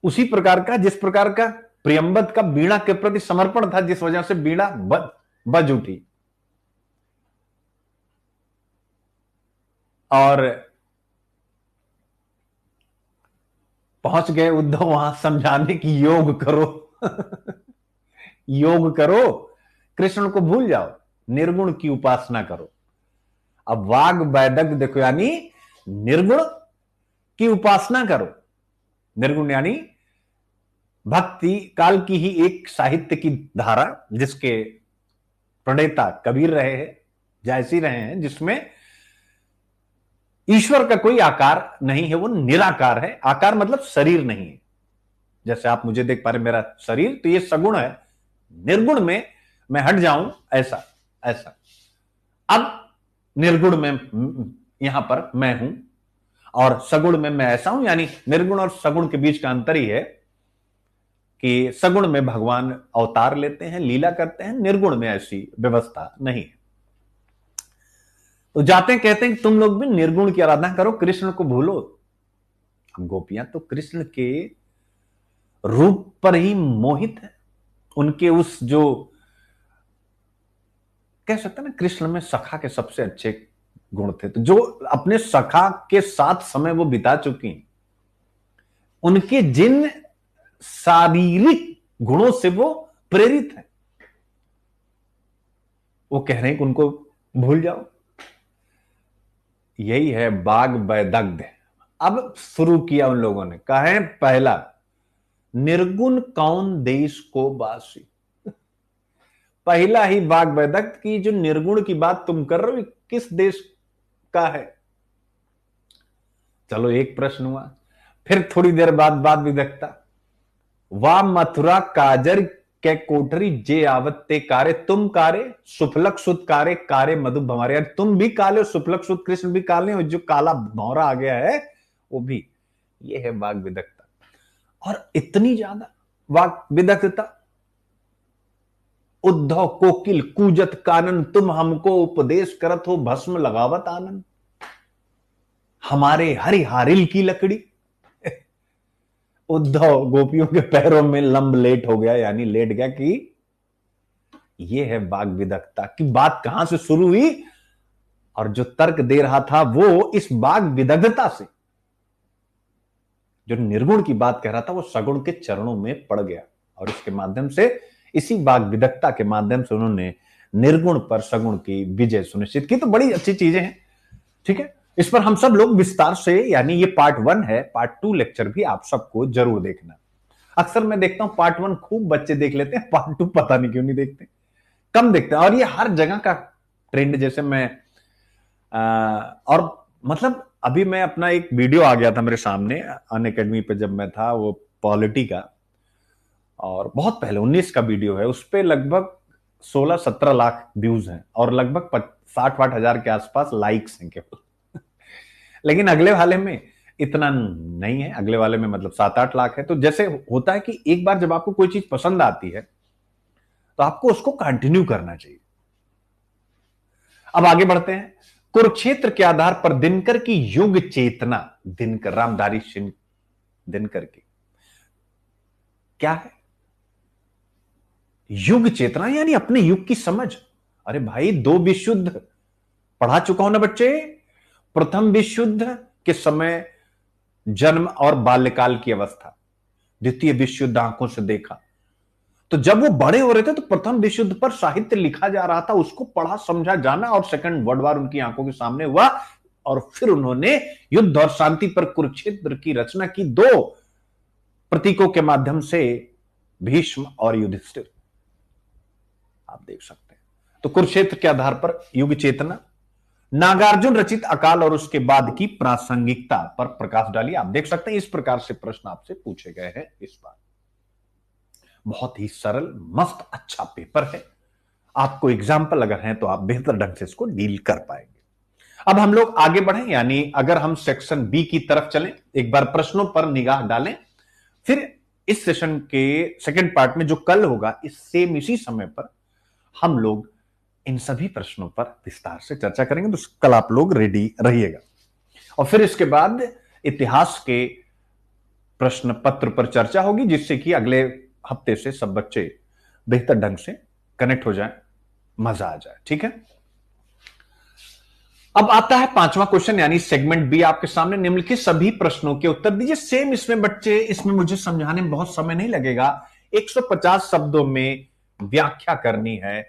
A: उसी प्रकार का जिस प्रकार का प्रियंवद का वीणा के प्रति समर्पण था, जिस वजह से वीणा बज उठी। और पहुंच गए उद्धव वहां समझाने की योग करो योग करो, कृष्ण को भूल जाओ, निर्गुण की उपासना करो। अब वाग वैदक देखो, यानी निर्गुण की उपासना करो। निर्गुण यानी भक्ति काल की ही एक साहित्य की धारा, जिसके प्रणेता कबीर रहे हैं, जैसी रहे हैं, जिसमें ईश्वर का कोई आकार नहीं है, वो निराकार है। आकार मतलब शरीर नहीं है, जैसे आप मुझे देख पा रहे मेरा शरीर, तो ये सगुण है। निर्गुण में मैं हट जाऊं, ऐसा ऐसा। अब निर्गुण में यहां पर मैं हूं, और सगुण में मैं ऐसा हूं, यानी निर्गुण और सगुण के बीच का अंतर ही है कि सगुण में भगवान अवतार लेते हैं, लीला करते हैं, निर्गुण में ऐसी व्यवस्था नहीं है। तो जाते हैं, कहते हैं कि तुम लोग भी निर्गुण की आराधना करो, कृष्ण को भूलो। गोपियां तो कृष्ण के रूप पर ही मोहित है, उनके उस जो कह सकते हैं ना, कृष्ण में सखा के सबसे अच्छे गुण थे, तो जो अपने सखा के साथ समय वो बिता चुकी, उनके जिन शारीरिक गुणों से वो प्रेरित है, वो कह रहे हैं कि उनको भूल जाओ। यही है बाग वैदग्ध। अब शुरू किया उन लोगों ने, कहा पहला, निर्गुण कौन देश को बासी। पहला ही बाग वैदग्ध की, जो निर्गुण की बात तुम कर रहे हो किस देश का है। चलो एक प्रश्न हुआ। फिर थोड़ी देर बाद बात विदग्धता, वाह मथुरा काजर के कोठरी जे आवत ते कारे, तुम कारे सुफलक सुत कारे, कारे मधु भंवरे। यार तुम भी काले हो, सुफलक सुत कृष्ण भी काले, और जो काला भौरा आ गया है वो भी। ये है वाग विदग्धता। और इतनी ज्यादा वाग विदग्धता, उद्धव कोकिल कूजत कानन, तुम हमको उपदेश करत हो भस्म लगावत आनंद। हमारे हरिहारिल की लकड़ी। उद्धव गोपियों के पैरों में लंब लेट हो गया, यानी लेट गया कि ये है बाग विदग्धता की बात कहां से शुरू हुई, और जो तर्क दे रहा था वो इस बाग विदग्धता से, जो निर्गुण की बात कह रहा था वो सगुण के चरणों में पड़ गया, और इसके माध्यम से, इसी बाग विदग्धता के माध्यम से उन्होंने निर्गुण पर सगुण की विजय सुनिश्चित की। तो बड़ी अच्छी चीजें हैं, ठीक है। इस पर हम सब लोग विस्तार से, यानी ये पार्ट 1 है, पार्ट 2 लेक्चर भी आप सबको जरूर देखना। अक्सर मैं देखता हूं पार्ट 1 खूब बच्चे देख लेते हैं, पार्ट 2 पता नहीं क्यों नहीं देखते, कम देखते हैं। और ये हर जगह का ट्रेंड, जैसे मैं और मतलब अभी मैं अपना एक वीडियो आ गया था मेरे सामने अनअकैडमी पे, जब मैं था, वो पॉलिटी का, और बहुत पहले 19 का वीडियो है, उस पर लगभग 16-17 लाख व्यूज हैं, और लगभग 60-60 हजार के आसपास लाइक्स हैं केवल। लेकिन अगले वाले में इतना नहीं है, अगले वाले में मतलब 7-8 लाख है। तो जैसे होता है कि एक बार जब आपको कोई चीज पसंद आती है तो आपको उसको कंटिन्यू करना चाहिए। अब आगे बढ़ते हैं। कुरुक्षेत्र के आधार पर दिनकर की युग चेतना, दिनकर रामधारी सिंह दिनकर की क्या है, युग चेतना यानी अपने युग की समझ। अरे भाई, 2 विशुद्ध पढ़ा चुका हूं ना बच्चे। प्रथम विशुद्ध के समय जन्म और बाल्यकाल की अवस्था, द्वितीय विशुद्ध आंखों से देखा। तो जब वो बड़े हो रहे थे तो प्रथम विशुद्ध पर साहित्य लिखा जा रहा था, उसको पढ़ा समझा जाना, और सेकंड वर्ल्ड वॉर उनकी आंखों के सामने हुआ, और फिर उन्होंने युद्ध और शांति पर कुरुक्षेत्र की रचना की, 2 प्रतीकों के माध्यम से, भीष्म और नागार्जुन रचित अकाल और उसके बाद की प्रासंगिकता पर प्रकाश डालिए। आप देख सकते हैं इस प्रकार से प्रश्न आपसे पूछे गए हैं इस बार। बहुत ही सरल, मस्त, अच्छा पेपर है। आपको एग्जाम्पल अगर है तो आप बेहतर ढंग से इसको डील कर पाएंगे। अब हम लोग आगे बढ़े, यानी अगर हम सेक्शन बी की तरफ चलें, एक बार प्रश्नों पर निगाह डालें, फिर इस सेशन के सेकंड पार्ट में जो कल होगा इस सेम इसी समय पर हम लोग इन सभी प्रश्नों पर विस्तार से चर्चा करेंगे। तो कल आप लोग रेडी रहिएगा। और फिर इसके बाद इतिहास के प्रश्न पत्र पर चर्चा होगी, जिससे कि अगले हफ्ते से सब बच्चे बेहतर ढंग से कनेक्ट हो जाएं, मजा आ जाए। ठीक है, अब आता है पांचवा क्वेश्चन, यानी सेगमेंट बी आपके सामने। निम्नलिखित सभी प्रश्नों के उत्तर दीजिए। सेम इसमें बच्चे, इसमें मुझे समझाने में बहुत समय नहीं लगेगा। 150 शब्दों में व्याख्या करनी है।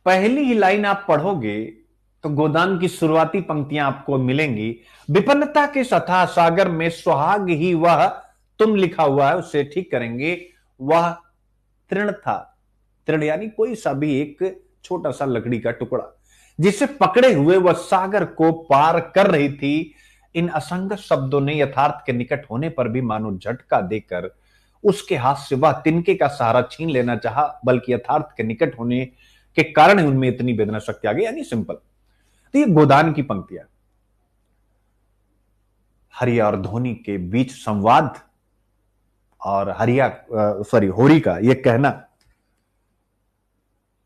A: पहली ही लाइन आप पढ़ोगे तो गोदान की शुरुआती पंक्तियां आपको मिलेंगी। विपन्नता के अथाह सागर में सुहाग ही वह तुम लिखा हुआ है, उससे ठीक करेंगे। वह तृण था। तृण यानी कोई सा भी एक छोटा सा लकड़ी का टुकड़ा, जिसे पकड़े हुए वह सागर को पार कर रही थी। इन असंगत शब्दों ने यथार्थ के निकट होने पर भी मानो झटका देकर उसके हाथ से वह तिनके का सहारा छीन लेना चाहा, बल्कि यथार्थ के निकट होने के कारण उनमें इतनी वेदना शक्ति आ गई। यानी सिंपल, तो ये गोदान की पंक्तियां, हरिया और धोनी के बीच संवाद और होरी का यह कहना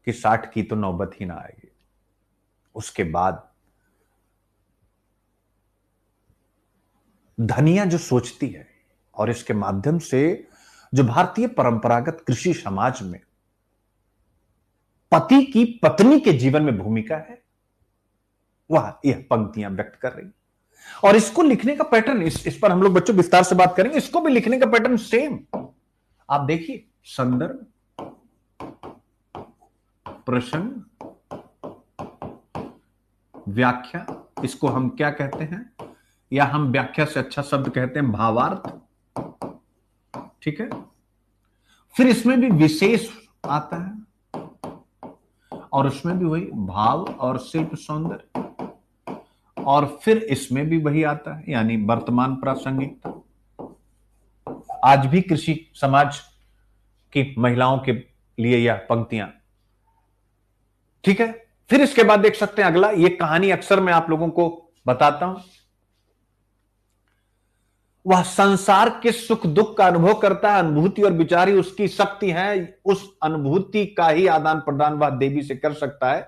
A: कि 60 की तो नौबत ही ना आएगी। उसके बाद धनिया जो सोचती है, और इसके माध्यम से जो भारतीय परंपरागत कृषि समाज में पति की पत्नी के जीवन में भूमिका है, वह यह पंक्तियां व्यक्त कर रही। और इसको लिखने का पैटर्न, इस पर हम लोग बच्चों विस्तार से बात करेंगे। इसको भी लिखने का पैटर्न सेम आप देखिए। संदर्भ, प्रसंग, व्याख्या, इसको हम क्या कहते हैं, या हम व्याख्या से अच्छा शब्द कहते हैं भावार्थ। ठीक है, फिर इसमें भी विशेष आता है, और उसमें भी वही भाव और शिल्प सौंदर्य, और फिर इसमें भी वही आता है, यानी वर्तमान प्रासंगिकता। आज भी कृषि समाज की महिलाओं के लिए यह पंक्तियां। ठीक है, फिर इसके बाद देख सकते हैं अगला, यह कहानी अक्सर मैं आप लोगों को बताता हूं। वह संसार के सुख दुख का अनुभव करता है, अनुभूति और विचार ही उसकी शक्ति है। उस अनुभूति का ही आदान प्रदान वह देवी से कर सकता है।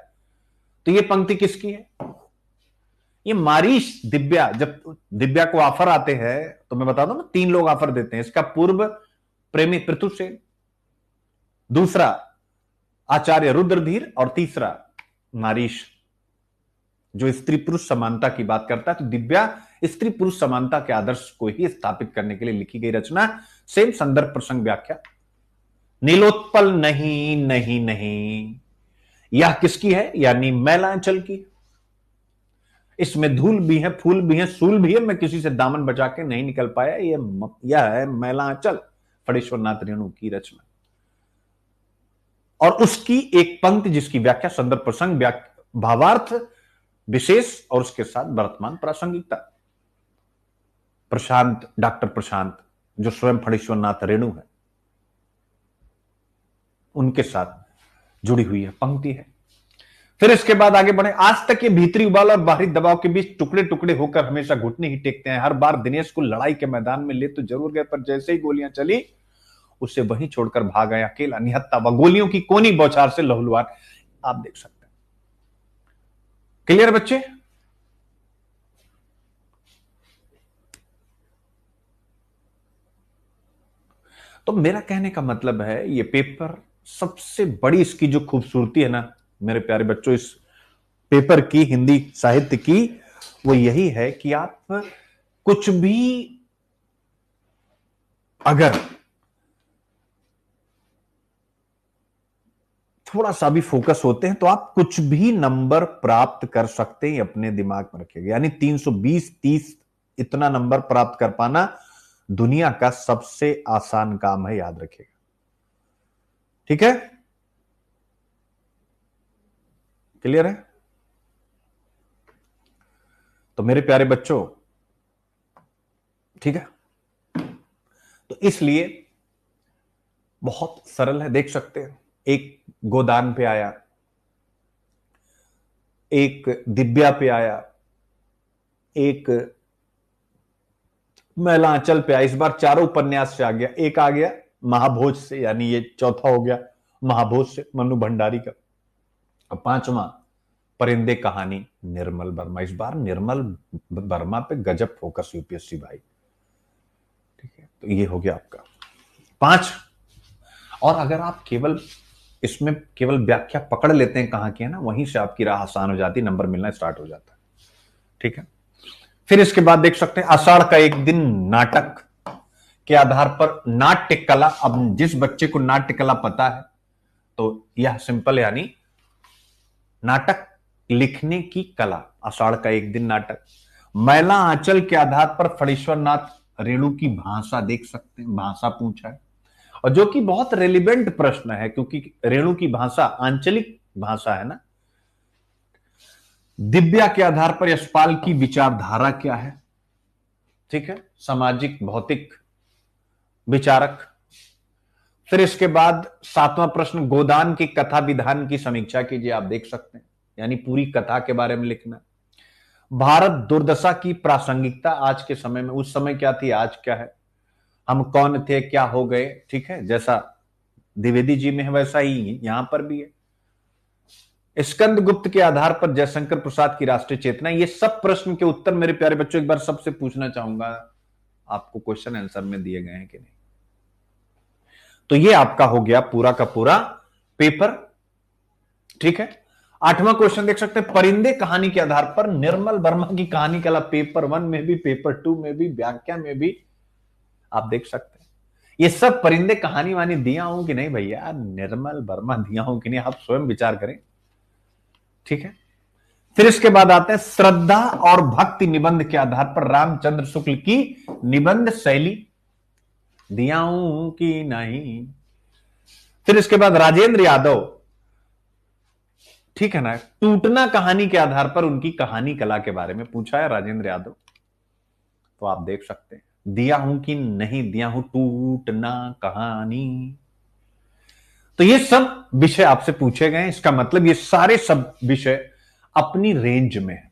A: तो यह पंक्ति किसकी है? ये मारीश दिव्या, जब दिव्या को ऑफर आते हैं तो मैं बता दूं ना, 3 लोग ऑफर देते हैं। इसका पूर्व प्रेमी पृथुसेन, दूसरा आचार्य रुद्रधीर, और तीसरा मारीश, जो स्त्री पुरुष समानता की बात करता है। तो दिव्या स्त्री पुरुष समानता के आदर्श को ही स्थापित करने के लिए लिखी गई रचना। सेम संदर्भ, प्रसंग, व्याख्या। नीलोत्पल नहीं नहीं नहीं, यह किसकी है? यानी मैलांचल की। इसमें धूल भी है, फूल भी है, सूल भी है, मैं किसी से दामन बचा के नहीं निकल पाया। यह है मैलांचल, फणीश्वर नाथ रेणु की रचना। और उसकी एक पंक्ति जिसकी व्याख्या संदर्भ, प्रसंग, भावार्थ, विशेष, और उसके साथ वर्तमान प्रासंगिकता। प्रशांत, डॉक्टर प्रशांत, जो स्वयं फणीश्वर नाथ रेणु है, उनके साथ जुड़ी हुई है पंक्ति है। फिर इसके बाद आगे बढ़े। आज तक ये भीतरी उबाल और बाहरी दबाव के बीच टुकड़े टुकड़े होकर हमेशा घुटने ही टेकते हैं। हर बार दिनेश को लड़ाई के मैदान में ले तो जरूर गए, पर जैसे ही गोलियां चली उसे वहीं छोड़कर भाग गया अकेला, निहत्था व गोलियों की कोनी बौछार से लहूलुहान। आप देख सकते हैं। क्लियर बच्चे? तो मेरा कहने का मतलब है, ये पेपर सबसे बड़ी इसकी जो खूबसूरती है ना मेरे प्यारे बच्चों, इस पेपर की, हिंदी साहित्य की, वो यही है कि आप कुछ भी अगर थोड़ा सा भी फोकस होते हैं तो आप कुछ भी नंबर प्राप्त कर सकते हैं, अपने दिमाग में रखिएगा। यानी 320, 30 इतना नंबर प्राप्त कर पाना दुनिया का सबसे आसान काम है, याद रखिएगा। ठीक है? क्लियर है? तो मेरे प्यारे बच्चों, ठीक है, तो इसलिए बहुत सरल है, देख सकते हैं। एक गोदान पे आया, एक दिव्या पे आया, एक मैलांचल पे आया। इस बार चारों उपन्यास से आ गया। एक आ गया महाभोज से, यानी ये चौथा हो गया महाभोज से, मनु भंडारी का। और पांचवा परिंदे कहानी निर्मल वर्मा। इस बार निर्मल वर्मा पे गजब फोकस यूपीएससी भाई, ठीक है। तो ये हो गया आपका 5। और अगर आप केवल इसमें केवल व्याख्या पकड़ लेते हैं कहां की है ना, वहीं से आपकी राह आसान हो जाती, नंबर मिलना स्टार्ट हो जाता है, ठीक है। फिर इसके बाद देख सकते हैं आषाढ़ का एक दिन नाटक के आधार पर नाट्य कला। अब जिस बच्चे को नाट्य कला पता है तो यह सिंपल, यानी नाटक लिखने की कला। आषाढ़ का एक दिन नाटक। मैला आंचल के आधार पर फणीश्वर नाथ रेणु की भाषा देख सकते हैं, भाषा पूछा है, और जो कि बहुत रेलिवेंट प्रश्न है, क्योंकि रेणु की भाषा आंचलिक भाषा है ना। दिव्या के आधार पर यशपाल की विचारधारा क्या है, ठीक है, सामाजिक भौतिक विचारक। फिर इसके बाद 7वां प्रश्न, गोदान की कथा विधान की समीक्षा कीजिए। आप देख सकते हैं, यानी पूरी कथा के बारे में लिखना। भारत दुर्दशा की प्रासंगिकता आज के समय में, उस समय क्या थी, आज क्या है, हम कौन थे, क्या हो गए, ठीक है। जैसा द्विवेदी जी में है वैसा ही यहां पर भी है। स्कंदगुप्त के आधार पर जयशंकर प्रसाद की राष्ट्रीय चेतना। ये सब प्रश्न के उत्तर मेरे प्यारे बच्चों एक बार सबसे पूछना चाहूंगा, आपको क्वेश्चन आंसर में दिए गए हैं कि नहीं। तो ये आपका हो गया पूरा का पूरा पेपर, ठीक है। 8वां क्वेश्चन देख सकते हैं, परिंदे कहानी के आधार पर निर्मल वर्मा की कहानी कला। पेपर 1 में भी, पेपर 2 में भी, व्याख्या में भी आप देख सकते हैं। ये सब परिंदे कहानी वानी दिया हूं कि नहीं भैया, निर्मल वर्मा दिया हूं कि नहीं, आप स्वयं विचार करें, ठीक है। फिर इसके बाद आते हैं श्रद्धा और भक्ति निबंध के आधार पर रामचंद्र शुक्ल की निबंध शैली दिया हूं कि नहीं। फिर इसके बाद राजेंद्र यादव, ठीक है ना, टूटना कहानी के आधार पर उनकी कहानी कला के बारे में पूछा है राजेंद्र यादव। तो आप देख सकते हैं, दिया हूं कि नहीं दिया हूं टूटना कहानी। तो ये सब विषय आपसे पूछे गए हैं। इसका मतलब ये सारे सब विषय अपनी रेंज में है,